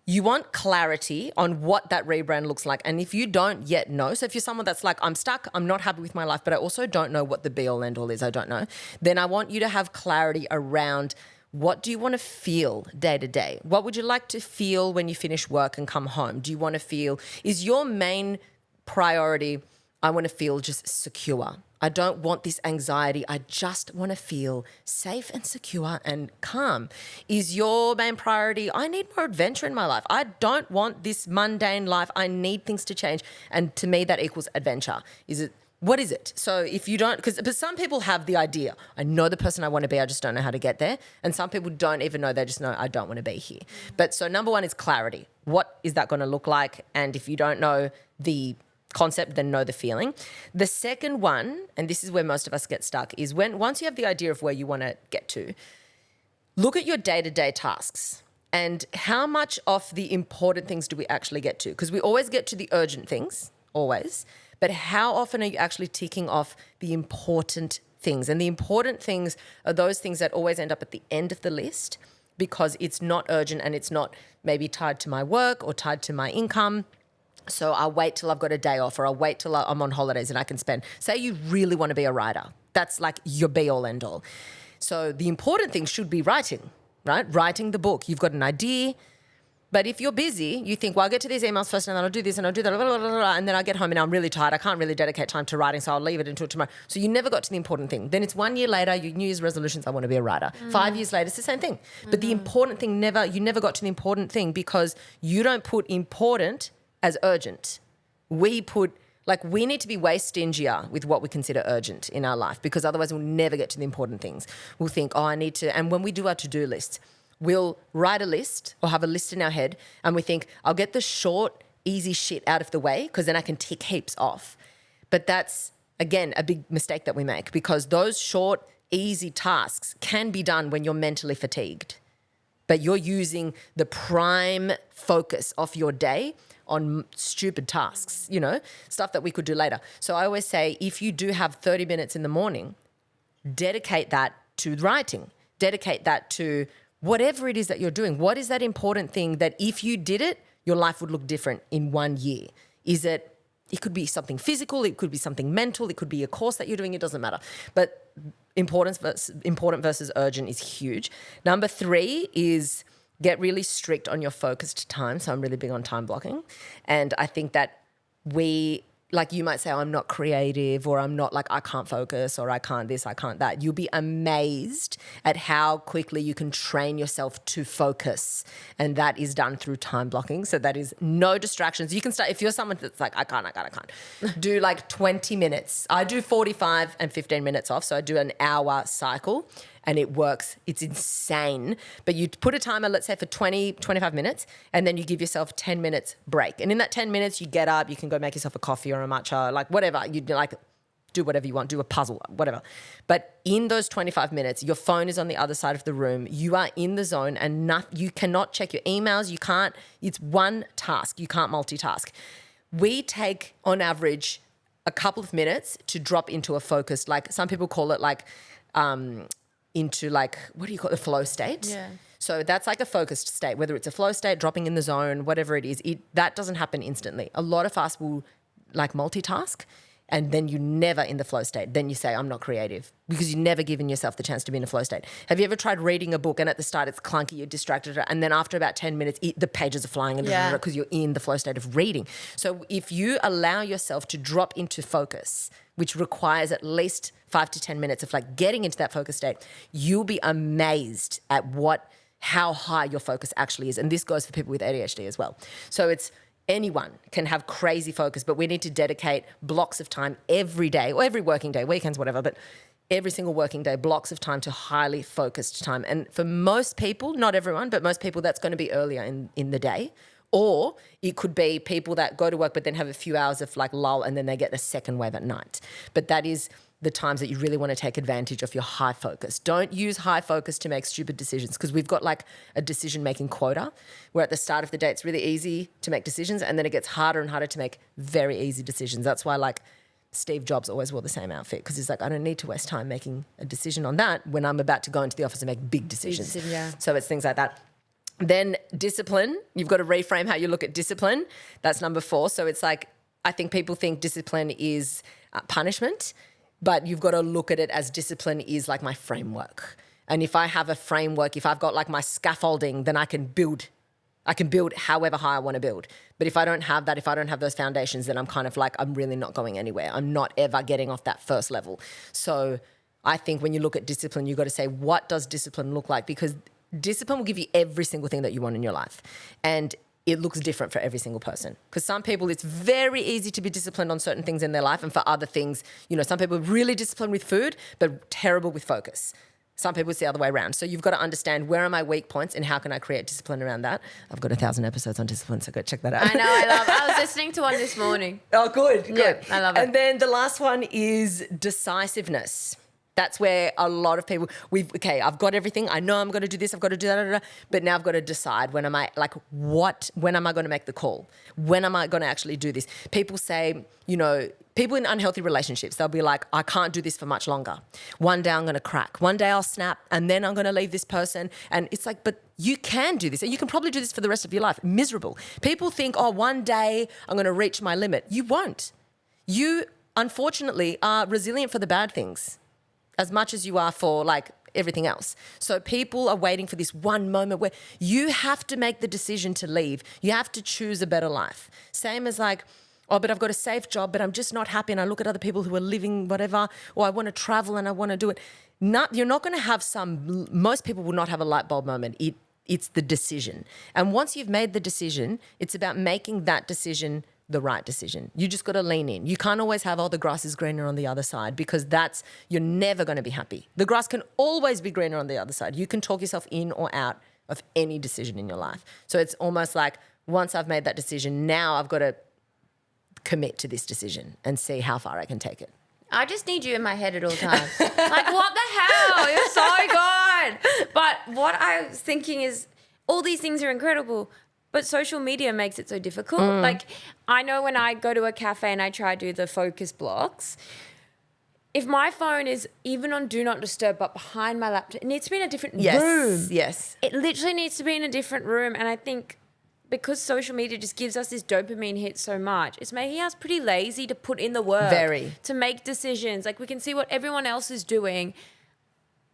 you want clarity on what that rebrand looks like. And if you don't yet know, so if you're someone that's like, I'm stuck, I'm not happy with my life, but I also don't know what the be all end all is, I don't know, then I want you to have clarity around what do you want to feel day to day? What would you like to feel when you finish work and come home? Do you want to feel, is your main priority, I want to feel just secure. I don't want this anxiety. I just want to feel safe and secure and calm. Is your main priority, I need more adventure in my life. I don't want this mundane life. I need things to change. And to me, that equals adventure. What is it? So if you don't, but some people have the idea, I know the person I want to be, I just don't know how to get there. And some people don't even know, they just know, I don't want to be here. But so number 1 is clarity. What is that going to look like? And if you don't know the concept, then know the feeling. The second one, and this is where most of us get stuck, is once you have the idea of where you want to get to, look at your day-to-day tasks and how much of the important things do we actually get to? Because we always get to the urgent things, always. But how often are you actually ticking off the important things? And the important things are those things that always end up at the end of the list because it's not urgent and it's not maybe tied to my work or tied to my income. So I'll wait till I've got a day off or I'll wait till I'm on holidays and I can spend. Say you really want to be a writer. That's like your be all end all. So the important thing should be writing, right? Writing the book. You've got an idea. But if you're busy, you think, well, I'll get to these emails first and then I'll do this and I'll do that, blah, blah, blah, blah, and then I get home and I'm really tired. I can't really dedicate time to writing, so I'll leave it until tomorrow. So you never got to the important thing. Then it's 1 year later, your New Year's resolutions, I want to be a writer. 5 years later, it's the same thing. But the important thing you never got to the important thing because you don't put important as urgent. We need to be way stingier with what we consider urgent in our life because otherwise we'll never get to the important things. We'll think, I need to, and when we do our to-do lists, we'll write a list or have a list in our head and we think, I'll get the short, easy shit out of the way because then I can tick heaps off. But that's, again, a big mistake that we make because those short, easy tasks can be done when you're mentally fatigued. But you're using the prime focus of your day on stupid tasks, stuff that we could do later. So I always say, if you do have 30 minutes in the morning, dedicate that to writing. Dedicate that to whatever it is that you're doing. What is that important thing that if you did it, your life would look different in 1 year? It could be something physical, it could be something mental, it could be a course that you're doing, it doesn't matter. But important versus urgent is huge. Number 3 is get really strict on your focused time. So I'm really big on time blocking. And I think that you might say, I'm not creative or I'm not I can't focus or I can't this, I can't that. You'll be amazed at how quickly you can train yourself to focus. And that is done through time blocking. So that is no distractions. You can start, if you're someone that's like, I can't. Do 20 minutes. I do 45 and 15 minutes off. So I do an hour cycle. And it works. It's insane. But you put a timer, let's say for 20, 25 minutes, and then you give yourself 10 minutes break. And in that 10 minutes, you get up, you can go make yourself a coffee or a matcha, whatever. You do whatever you want, do a puzzle, whatever. But in those 25 minutes, your phone is on the other side of the room. You are in the zone and you cannot check your emails. You can't, it's one task. You can't multitask. We take, on average, a couple of minutes to drop into a focus. Some people call it into what do you call it, the flow state? Yeah. So that's like a focused state, whether it's a flow state, dropping in the zone, whatever it is, that doesn't happen instantly. A lot of us will like multitask, and then you're never in the flow state. Then you say, I'm not creative, because you've never given yourself the chance to be in a flow state. Have you ever tried reading a book and at the start it's clunky, you're distracted, and then after about 10 minutes, the pages are flying because you're in the flow state of reading. So if you allow yourself to drop into focus, which requires at least 5 to 10 minutes of like getting into that focus state, you'll be amazed at how high your focus actually is. And this goes for people with ADHD as well. So anyone can have crazy focus, but we need to dedicate blocks of time every day, or every working day, weekends, whatever, but every single working day, blocks of time to highly focused time. And for most people, not everyone, but most people, that's going to be earlier in the day. Or it could be people that go to work but then have a few hours of like lull, and then they get a second wave at night. But that is the times that you really want to take advantage of your high focus. Don't use high focus to make stupid decisions, because we've got like a decision-making quota where at the start of the day it's really easy to make decisions, and then it gets harder and harder to make very easy decisions. That's why like Steve Jobs always wore the same outfit, because he's like, I don't need to waste time making a decision on that when I'm about to go into the office and make big decisions. So it's things like that. Then discipline, you've got to reframe how you look at discipline. That's number 4. So it's like, I think people think discipline is punishment, but you've got to look at it as discipline is like my framework. And if I have a framework, if I've got like my scaffolding, then I can build however high I want to build. But if I don't have that, if I don't have those foundations, then I'm kind of like, I'm really not going anywhere. I'm not ever getting off that first level. So I think when you look at discipline, you've got to say, what does discipline look like? Because discipline will give you every single thing that you want in your life. And it looks different for every single person. Because some people, it's very easy to be disciplined on certain things in their life. And for other things, some people are really disciplined with food, but terrible with focus. Some people it's the other way around. So you've got to understand, where are my weak points and how can I create discipline around that? I've got 1,000 episodes on discipline, so go check that out. I know, I was listening to one this morning. Oh, good. Yeah, I love it. And then the last one is decisiveness. That's where a lot of people, I've got everything. I know I'm going to do this. I've got to do that. But now I've got to decide, when am I going to make the call? When am I going to actually do this? People say, people in unhealthy relationships, they'll be like, I can't do this for much longer. One day I'm going to crack. One day I'll snap, and then I'm going to leave this person. And it's like, but you can do this. And you can probably do this for the rest of your life. Miserable. People think, one day I'm going to reach my limit. You won't. You, unfortunately, are resilient for the bad things as much as you are for like everything else. So people are waiting for this one moment where you have to make the decision to leave. You have to choose a better life. Same as like, but I've got a safe job, but I'm just not happy. And I look at other people who are living whatever, or I want to travel and I want to do it. You're not going to have most people will not have a light bulb moment. It's the decision. And once you've made the decision, it's about making that decision the right decision. You just got to lean in. You can't always have, the grass is greener on the other side, because you're never going to be happy. The grass can always be greener on the other side. You can talk yourself in or out of any decision in your life. So it's almost like, once I've made that decision, now I've got to commit to this decision and see how far I can take it. I just need you in my head at all times. Like, what the hell? You're so good. But what I was thinking is, all these things are incredible, but social media makes it so difficult. Like, I know when I go to a cafe and I try to do the focus blocks, if my phone is even on Do Not Disturb but behind my laptop, it needs to be in a different room. Yes. It literally needs to be in a different room. And I think because social media just gives us this dopamine hit so much, it's making us pretty lazy to put in the work. To make decisions. Like, we can see what everyone else is doing.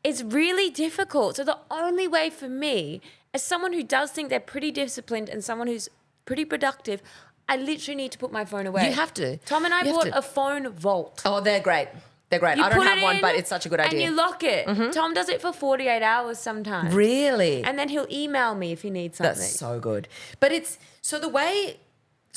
It's really difficult. So the only way for me, as someone who does think they're pretty disciplined and someone who's pretty productive, I literally need to put my phone away. You have to. Tom and I bought a phone vault. Oh, they're great. They're great. I don't have one, but it's such a good idea. And you lock it. Tom does it for 48 hours sometimes. Really? And then he'll email me if he needs something. That's so good. But so the way...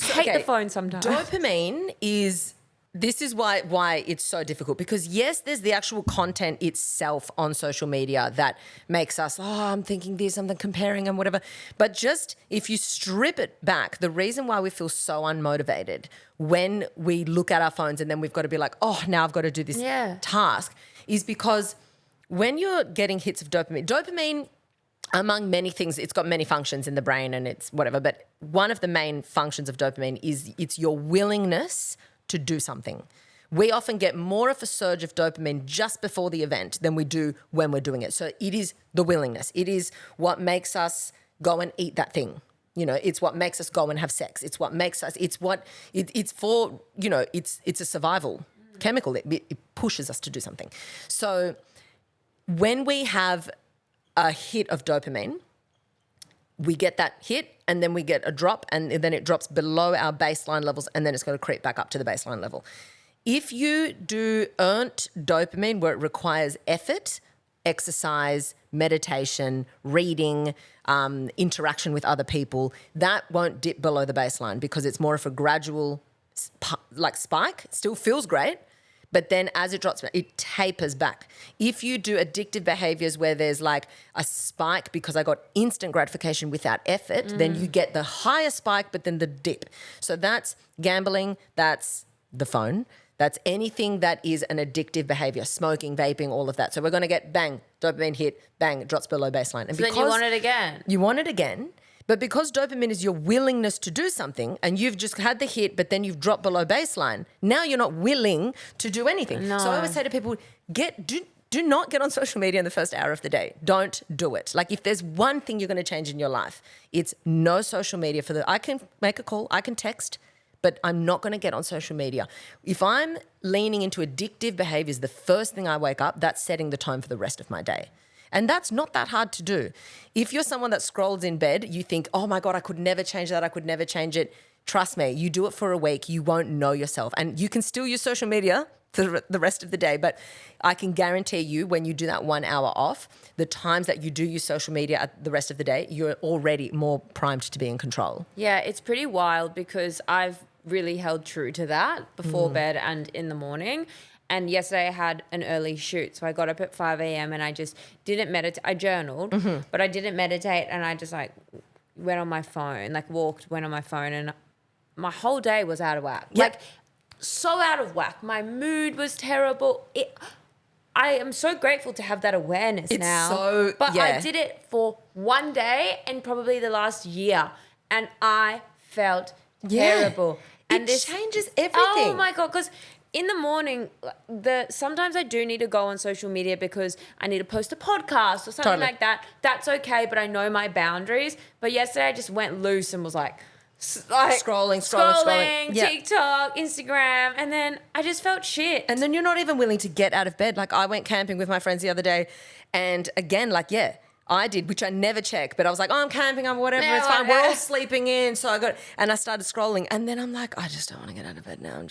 I hate the phone sometimes. Dopamine is... This is why it's so difficult, because yes, there's the actual content itself on social media that makes us, I'm thinking this, I'm comparing and whatever. But just if you strip it back, the reason why we feel so unmotivated when we look at our phones and then we've got to be like, now I've got to do this task, is because when you're getting hits of dopamine, among many things, it's got many functions in the brain and it's whatever, but one of the main functions of dopamine is it's your willingness to do something. We often get more of a surge of dopamine just before the event than we do when we're doing it. So it is the willingness. It is what makes us go and eat that thing. It's what makes us go and have sex. It's what makes us, it's for, it's a survival chemical. It pushes us to do something. So when we have a hit of dopamine, we get that hit and then we get a drop and then it drops below our baseline levels and then it's going to creep back up to the baseline level. If you do earned dopamine where it requires effort, exercise, meditation, reading, interaction with other people, that won't dip below the baseline because it's more of a gradual spike. It still feels great, but then as it drops, it tapers back. If you do addictive behaviors where there's like a spike because I got instant gratification without effort, then you get the higher spike, but then the dip. So that's gambling, that's the phone, that's anything that is an addictive behavior, smoking, vaping, all of that. So we're going to get bang, dopamine hit, bang, it drops below baseline. And so then you want it again. You want it again. But because dopamine is your willingness to do something and you've just had the hit, but then you've dropped below baseline, now you're not willing to do anything. No. So I always say to people, do not get on social media in the first hour of the day. Don't do it. Like if there's one thing you're going to change in your life, it's no social media I can make a call, I can text, but I'm not going to get on social media. If I'm leaning into addictive behaviors, the first thing I wake up, that's setting the tone for the rest of my day. And that's not that hard to do. If you're someone that scrolls in bed, you think, oh my God, I could never change that. I could never change it. Trust me, you do it for a week, you won't know yourself. And you can still use social media for the rest of the day, but I can guarantee you when you do that 1 hour off, the times that you do use social media at the rest of the day, you're already more primed to be in control. Yeah, it's pretty wild because I've really held true to that before bed and in the morning. And yesterday I had an early shoot. So I got up at 5 a.m. and I just didn't meditate. I journaled, but I didn't meditate. And I just went on my phone, went on my phone. And my whole day was out of whack. Yep. So out of whack. My mood was terrible. I am so grateful to have that awareness now. But I did it for one day and probably the last year. And I felt terrible. And it changes everything. Oh my God, because in the morning, sometimes I do need to go on social media because I need to post a podcast or something like that. That's okay, but I know my boundaries. But yesterday I just went loose and was scrolling, TikTok, Instagram, and then I just felt shit. And then you're not even willing to get out of bed. Like I went camping with my friends the other day and again, I did, which I never check, but I was like, oh, I'm camping, I'm whatever, it's fine. We're all sleeping in. So I started scrolling and then I'm like, I just don't want to get out of bed now.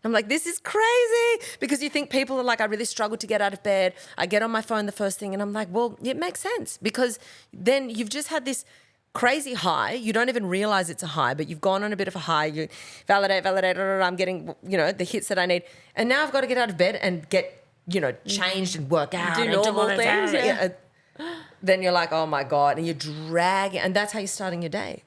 I'm like, this is crazy because you think people are like, I really struggle to get out of bed. I get on my phone the first thing and I'm like, well, it makes sense because then you've just had this crazy high. You don't even realize it's a high, but you've gone on a bit of a high. You validate, I'm getting, the hits that I need. And now I've got to get out of bed and get, changed and work out. Do normal things. Then you're like, oh my God, and you're dragging, and that's how you're starting your day,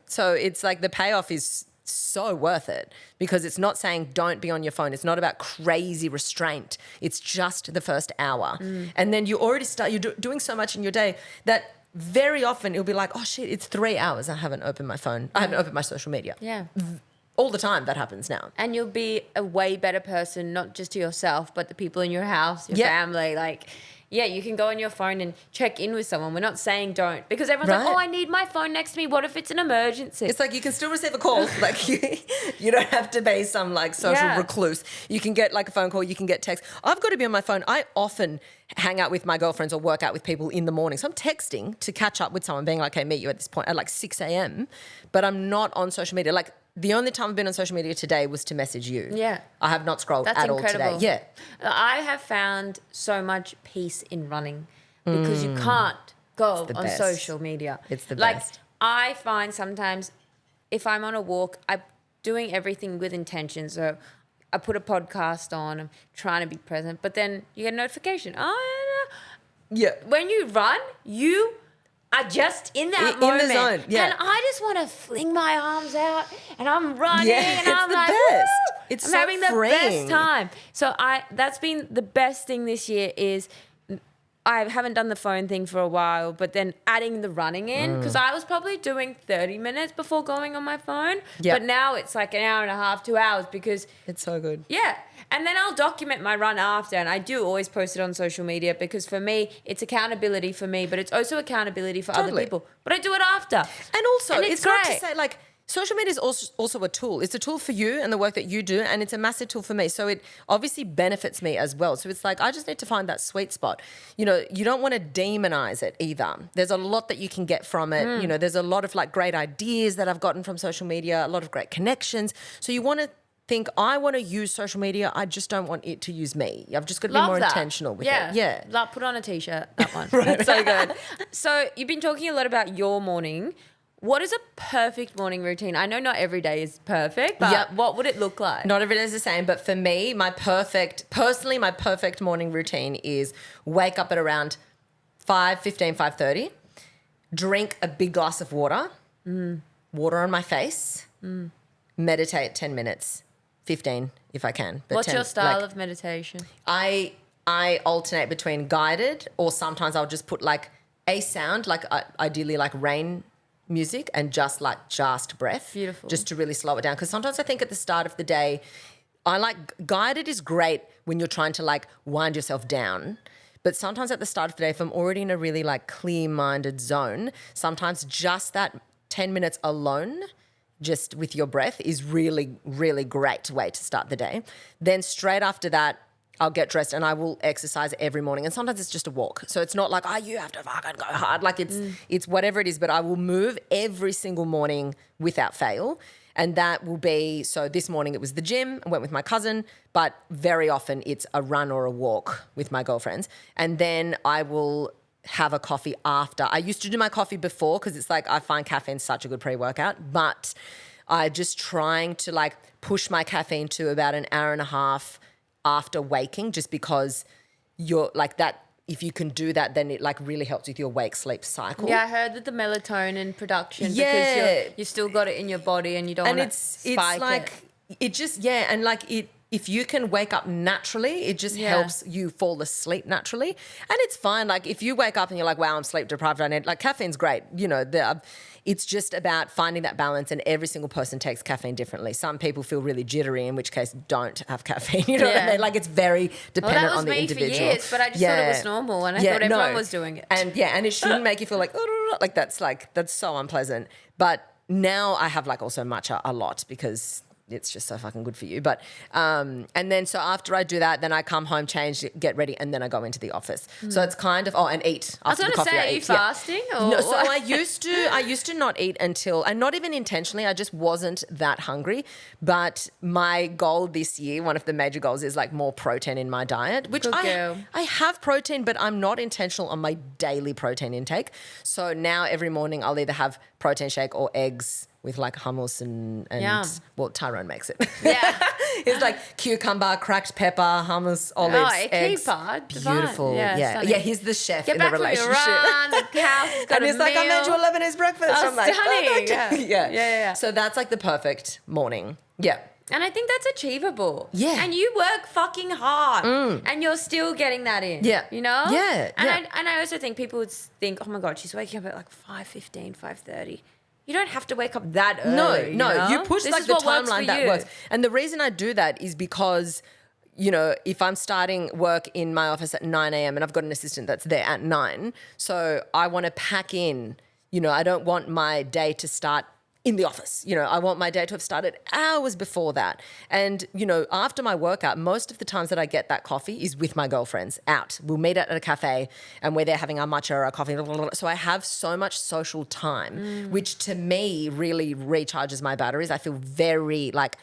So it's like the payoff is so worth it because it's not saying don't be on your phone. It's not about crazy restraint. It's just the first hour. And then you already you're doing so much in your day that very often it'll be like, oh shit, it's 3 hours. I haven't opened my phone. I haven't opened my social media. Yeah. All the time that happens now. And you'll be a way better person, not just to yourself, but the people in your house, your family, you can go on your phone and check in with someone. We're not saying don't because everyone's like, oh, I need my phone next to me. What if it's an emergency? It's like you can still receive a call. You don't have to be some social recluse. You can get a phone call. You can get text. I've got to be on my phone. I often hang out with my girlfriends or work out with people in the morning. So I'm texting to catch up with someone being like, okay, meet you at this point at 6 a.m. But I'm not on social media. The only time I've been on social media today was to message you. Yeah. I have not scrolled That's at incredible. all today. Yeah. I have found so much peace in running because you can't go on best. social media. It's the best. I find sometimes if I'm on a walk, I'm doing everything with intention. So I put a podcast on, I'm trying to be present, but then you get a notification. Yeah. When you run, you are just in that moment. In the zone, yeah. And I just want to fling my arms out and I'm running and I'm the like, best. woo! It's I'm so having the freeing. best time. So that's been the best thing this year is I haven't done the phone thing for a while, but then adding the running in, because I was probably doing 30 minutes before going on my phone. Yep. But now it's like an hour and a half, 2 hours, because It's so good. yeah. And then I'll document my run after, and I do always post it on social media, because for me, it's accountability for me, but it's also accountability for other Totally. people. But I do it after. And also, And it's not to great. say like social media is also a tool. It's a tool for you and the work that you do, and it's a massive tool for me. So it obviously benefits me as well. So it's like I just need to find that sweet spot. You know, you don't want to demonize it either. There's a lot that you can get from it. You know, there's a lot of like great ideas that I've gotten from social media, a lot of great connections. So you want to think, I want to use social media. I just don't want it to use me. I've just got to be more intentional with it. Yeah. Like, put on a t-shirt, that one. Right. So good. So you've been talking a lot about your morning. What is a perfect morning routine? I know not every day is perfect, but what would it look like? Not every day is the same, but for me, my perfect morning routine is wake up at around 5:15, 5:30, drink a big glass of water, water on my face, meditate 10 minutes, 15 if I can. But What's 10, your style of meditation? I alternate between guided, or sometimes I'll just put like a sound, like ideally like rain music, and just breath. Beautiful. Just to really slow it down. Because sometimes I think at the start of the day, I like guided is great when you're trying to like wind yourself down. But sometimes at the start of the day, if I'm already in a really like clear-minded zone, sometimes just that 10 minutes alone, just with your breath, is really, really great way to start the day. Then straight after that, I'll get dressed and I will exercise every morning. And sometimes it's just a walk. So it's not like, you have to fucking go hard. Like it's whatever it is, but I will move every single morning without fail. And that will be, so this morning it was the gym. I went with my cousin, but very often it's a run or a walk with my girlfriends. And then I will have a coffee after. I used to do my coffee before, because it's like I find caffeine such a good pre-workout, but I'm just trying to like push my caffeine to about an hour and a half after waking, just because you're like that. If you can do that, then it like really helps with your wake sleep cycle. Yeah, I heard that the melatonin production, because you still got it in your body and you don't want to spike it's like it just and like it. If you can wake up naturally, it just helps you fall asleep naturally. And it's fine. Like if you wake up and you're like, wow, I'm sleep deprived, I need, like caffeine's great. You know, it's just about finding that balance, and every single person takes caffeine differently. Some people feel really jittery, in which case don't have caffeine. You know what I mean? Like it's very dependent on the individual. That was me for years, but I just thought it was normal, and I thought everyone was doing it. And and it shouldn't make you feel like that's so unpleasant. But now I have like also matcha a lot, because it's just so fucking good for you. But and then so after I do that, then I come home, change, get ready, and then I go into the office. So it's kind of and eat after the coffee. Are you fasting? Or? No, so I used to not eat until, and not even intentionally, I just wasn't that hungry. But my goal this year, one of the major goals, is like more protein in my diet, which I have protein, but I'm not intentional on my daily protein intake. So now every morning I'll either have protein shake or eggs with like hummus and well, Tyrone makes it. Yeah. It's like cucumber, cracked pepper, hummus, olives, eggs. Beautiful. Yeah. He's the chef in the relationship. The house has got and he's like, I made you a Lebanese breakfast. I'm like, stunning. Yeah. So that's like the perfect morning. Yeah. And I think that's achievable. Yeah. And you work fucking hard. And you're still getting that in. Yeah. You know? Yeah. And I also think people would think, oh my God, she's waking up at like 5:15, 5:30. You don't have to wake up that early. No. You push like the timeline that works. And the reason I do that is because, you know, if I'm starting work in my office at 9 a.m. and I've got an assistant that's there at 9, so I want to pack in, you know, I don't want my day to start in the office. You know, I want my day to have started hours before that. And, you know, after my workout, most of the times that I get that coffee is with my girlfriends out. We'll meet at a cafe and we're there having our matcha or our coffee. So I have so much social time, which to me really recharges my batteries. I feel very like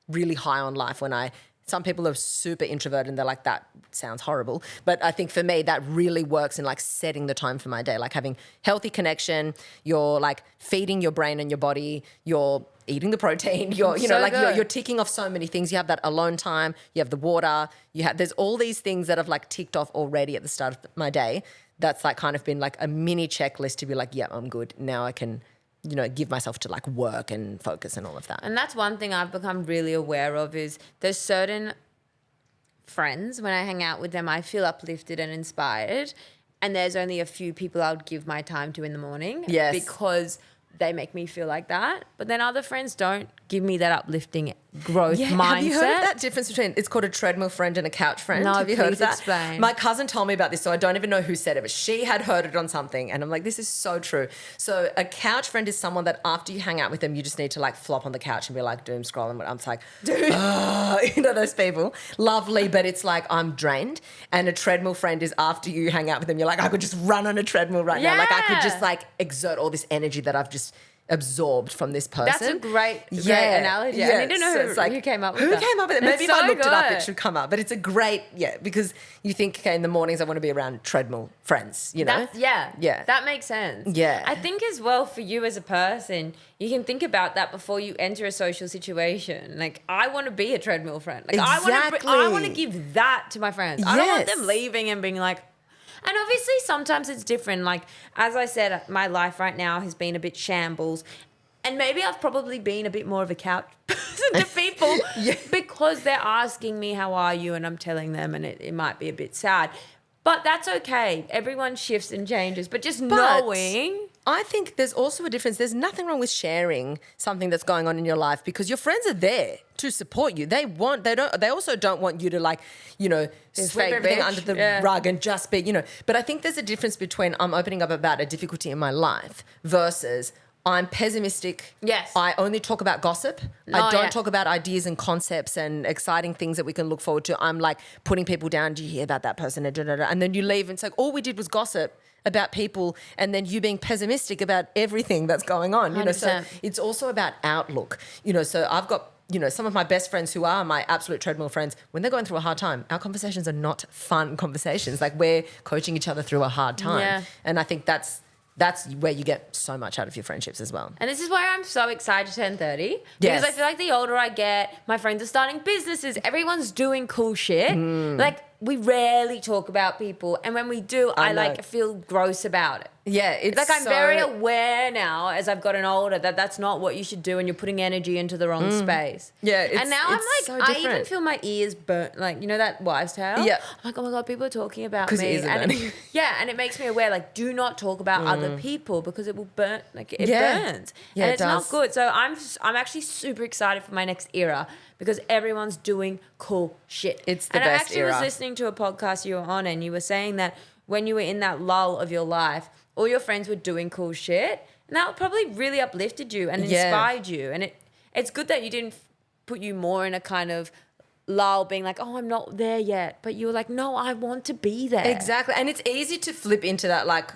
really high on life when some people are super introverted and they're like, that sounds horrible. But I think for me, that really works in like setting the tone for my day, like having healthy connection. You're like feeding your brain and your body. You're eating the protein. You're ticking off so many things. You have that alone time. You have the water. There's all these things that I've like ticked off already at the start of my day. That's like kind of been like a mini checklist to be like, yeah, I'm good. Now I can, you know, give myself to like work and focus and all of that. And that's one thing I've become really aware of is there's certain friends, when I hang out with them, I feel uplifted and inspired. And there's only a few people I would give my time to in the morning. Yes. Because they make me feel like that. But then other friends don't give me that uplifting growth mindset. Have you heard of that difference between, it's called a treadmill friend and a couch friend? No, have you heard of that? Explain. My cousin told me about this, so I don't even know who said it, but she had heard it on something. And I'm like, this is so true. So a couch friend is someone that after you hang out with them, you just need to like flop on the couch and be like doom scrolling. I'm just like, you know those people? Lovely, but it's like I'm drained. And a treadmill friend is after you hang out with them, you're like, I could just run on a treadmill right now. Like I could just like exert all this energy that I've just absorbed from this person. That's a great analogy. I need to know who came up with Who that. came up with it? Maybe if I looked it up, good. it should come up. But it's a great, because you think, okay, in the mornings I want to be around treadmill friends, you know? Yeah. That makes sense. Yeah. I think as well for you as a person, you can think about that before you enter a social situation. Like, I want to be a treadmill friend. Like, Exactly. I want to give that to my friends. I don't want Yes. them leaving and being like, and obviously sometimes it's different. Like, as I said, my life right now has been a bit shambles. And maybe I've probably been a bit more of a couch person to people because they're asking me, how are you? And I'm telling them, and it might be a bit sad. But that's okay. Everyone shifts and changes. But just knowing... I think there's also a difference. There's nothing wrong with sharing something that's going on in your life because your friends are there to support you. They also don't want you to like, sweep everything under the rug and just be, But I think there's a difference between I'm opening up about a difficulty in my life versus I'm pessimistic. Yes. I only talk about gossip. I don't talk about ideas and concepts and exciting things that we can look forward to. I'm like putting people down. Do you hear about that person? And then you leave and it's like, all we did was gossip about people and then you being pessimistic about everything that's going on. 100%. So it's also about outlook. So I've got some of my best friends who are my absolute treadmill friends, when they're going through a hard time, our conversations are not fun conversations. Like we're coaching each other through a hard time. Yeah. And I think that's where you get so much out of your friendships as well. And this is why I'm so excited to turn 30. Because I feel like the older I get, my friends are starting businesses. Everyone's doing cool shit. Like, we rarely talk about people. And when we do, I feel gross about it. Yeah, it's like I'm very aware now as I've gotten older that that's not what you should do and you're putting energy into the wrong space. Yeah, and now I'm like, so I even feel my ears burnt. Like, you know that wives' tale? Yeah. I'm like, oh my God, people are talking about me. Because it is burning. And it makes me aware, like, do not talk about other people because it will burn, like it burns. Yeah, and it it's does. not good. So I'm actually super excited for my next era because everyone's doing cool shit. It's the and best I actually era. was listening to a podcast you were on and you were saying that when you were in that lull of your life, all your friends were doing cool shit, and that probably really uplifted you and inspired you. And it's good that you didn't put you more in a kind of lull, being like, oh, I'm not there yet. But you were like, no, I want to be there. Exactly. And it's easy to flip into that, like,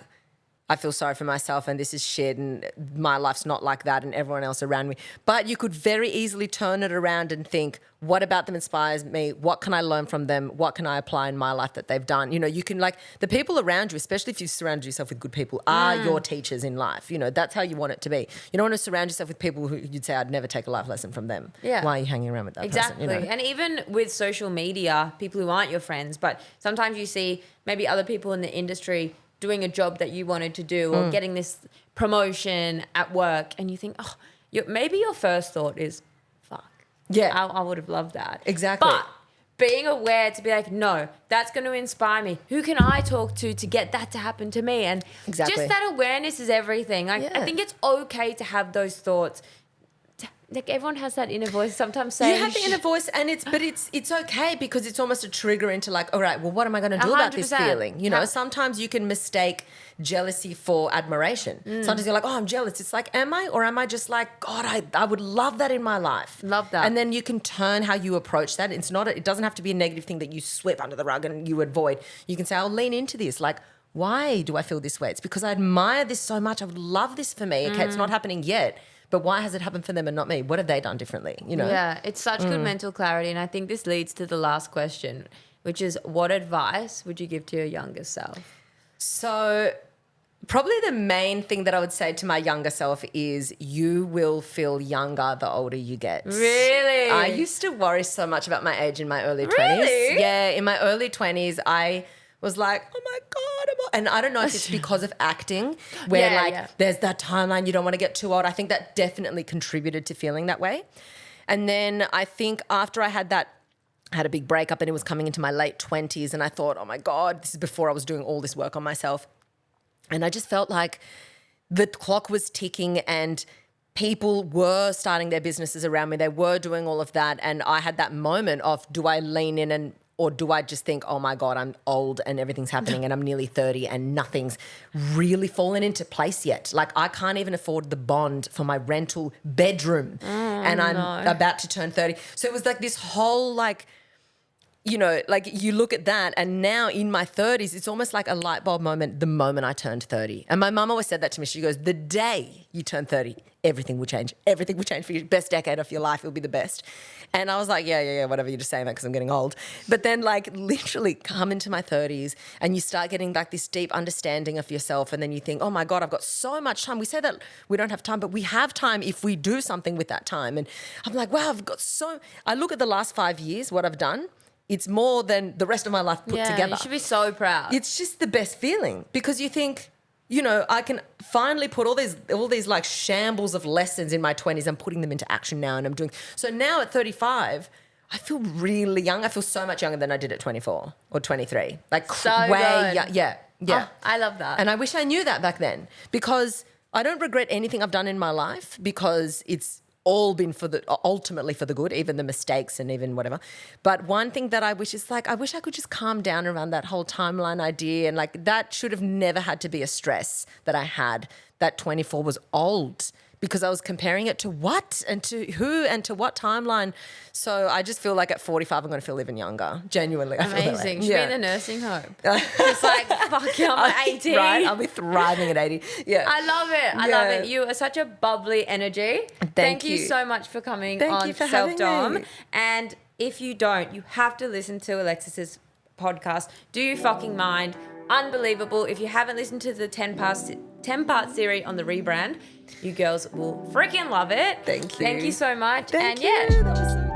I feel sorry for myself and this is shit and my life's not like that and everyone else around me. But you could very easily turn it around and think, what about them inspires me? What can I learn from them? What can I apply in my life that they've done? You can like the people around you, especially if you surround yourself with good people, are your teachers in life. That's how you want it to be. You don't want to surround yourself with people who you'd say, I'd never take a life lesson from them. Yeah. Why are you hanging around with that Exactly. person? And even with social media, people who aren't your friends, but sometimes you see maybe other people in the industry doing a job that you wanted to do or getting this promotion at work and you think, oh, maybe your first thought is, fuck. Yeah. I would have loved that. Exactly. But being aware to be like, no, that's going to inspire me. Who can I talk to get that to happen to me? And Exactly. just that awareness is everything. I think it's okay to have those thoughts. Like everyone has that inner voice sometimes saying... You have the inner voice and it's okay because it's almost a trigger into like, all right, well, what am I going to do about this 100%. feeling? Sometimes you can mistake jealousy for admiration. Sometimes you're like, oh, I'm jealous. It's like, am I? Or am I just like, God, I would love that in my life. Love that. And then you can turn how you approach that. It doesn't have to be a negative thing that you sweep under the rug and you avoid. You can say, I'll lean into this. Like, why do I feel this way? It's because I admire this so much. I would love this for me. Okay, it's not happening yet. But why has it happened for them and not me? What have they done differently? Yeah, it's such good mental clarity. And I think this leads to the last question, which is what advice would you give to your younger self? So probably the main thing that I would say to my younger self is you will feel younger the older you get. Really? I used to worry so much about my age in my early 20s. Really? Yeah, in my early 20s, I was like, oh my God. And I don't know if it's because of acting where there's that timeline, you don't want to get too old. I think that definitely contributed to feeling that way. And then I think after I had that had a big breakup and it was coming into my late 20s. And I thought, oh my God, this is before I was doing all this work on myself. And I just felt like the clock was ticking and people were starting their businesses around me. They were doing all of that. And I had that moment of, do I lean in or do I just think, oh my God, I'm old and everything's happening and I'm nearly 30 and nothing's really fallen into place yet. Like I can't even afford the bond for my rental bedroom and I'm about to turn 30. So it was like this whole like, you know, like you look at that and now in my 30s, it's almost like a light bulb moment the moment I turned 30. And my mum always said that to me. She goes, the day you turn 30, everything will change. Everything will change for you. Best decade of your life will be the best. And I was like, yeah, whatever, you're just saying that because I'm getting old. But then like literally come into my 30s and you start getting like this deep understanding of yourself and then you think, oh my God, I've got so much time. We say that we don't have time, but we have time if we do something with that time. And I'm like, wow, I look at the last 5 years, what I've done. It's more than the rest of my life put together. You should be so proud. It's just the best feeling because you think, you know, I can finally put all these like shambles of lessons in my 20s. I'm putting them into action now and I'm doing. So now at 35, I feel really young. I feel so much younger than I did at 24 or 23. Like so way good. Yeah. Oh, I love that. And I wish I knew that back then because I don't regret anything I've done in my life because it's all been ultimately for the good, even the mistakes and even whatever. But one thing that I wish is like, I wish I could just calm down around that whole timeline idea. And like that should have never had to be a stress that I had, that 24 was old because I was comparing it to what and to who and to what timeline. So I just feel like at 45, I'm going to feel even younger. Genuinely. I feel that way. Amazing. Should be in a nursing home. It's like, fuck yeah, I'm at 18. Right? I'll be thriving at 80. Yeah. I love it. I love it. You are such a bubbly energy. Thank you. You so much for coming Thank on you for having Selfdom. me. And if you don't, you have to listen to Alexis's podcast. Do you fucking mind? Unbelievable. If you haven't listened to the 10-part series on the rebrand, you girls will freaking love it. Thank you. Thank you so much. Thank and you. yeah. That was so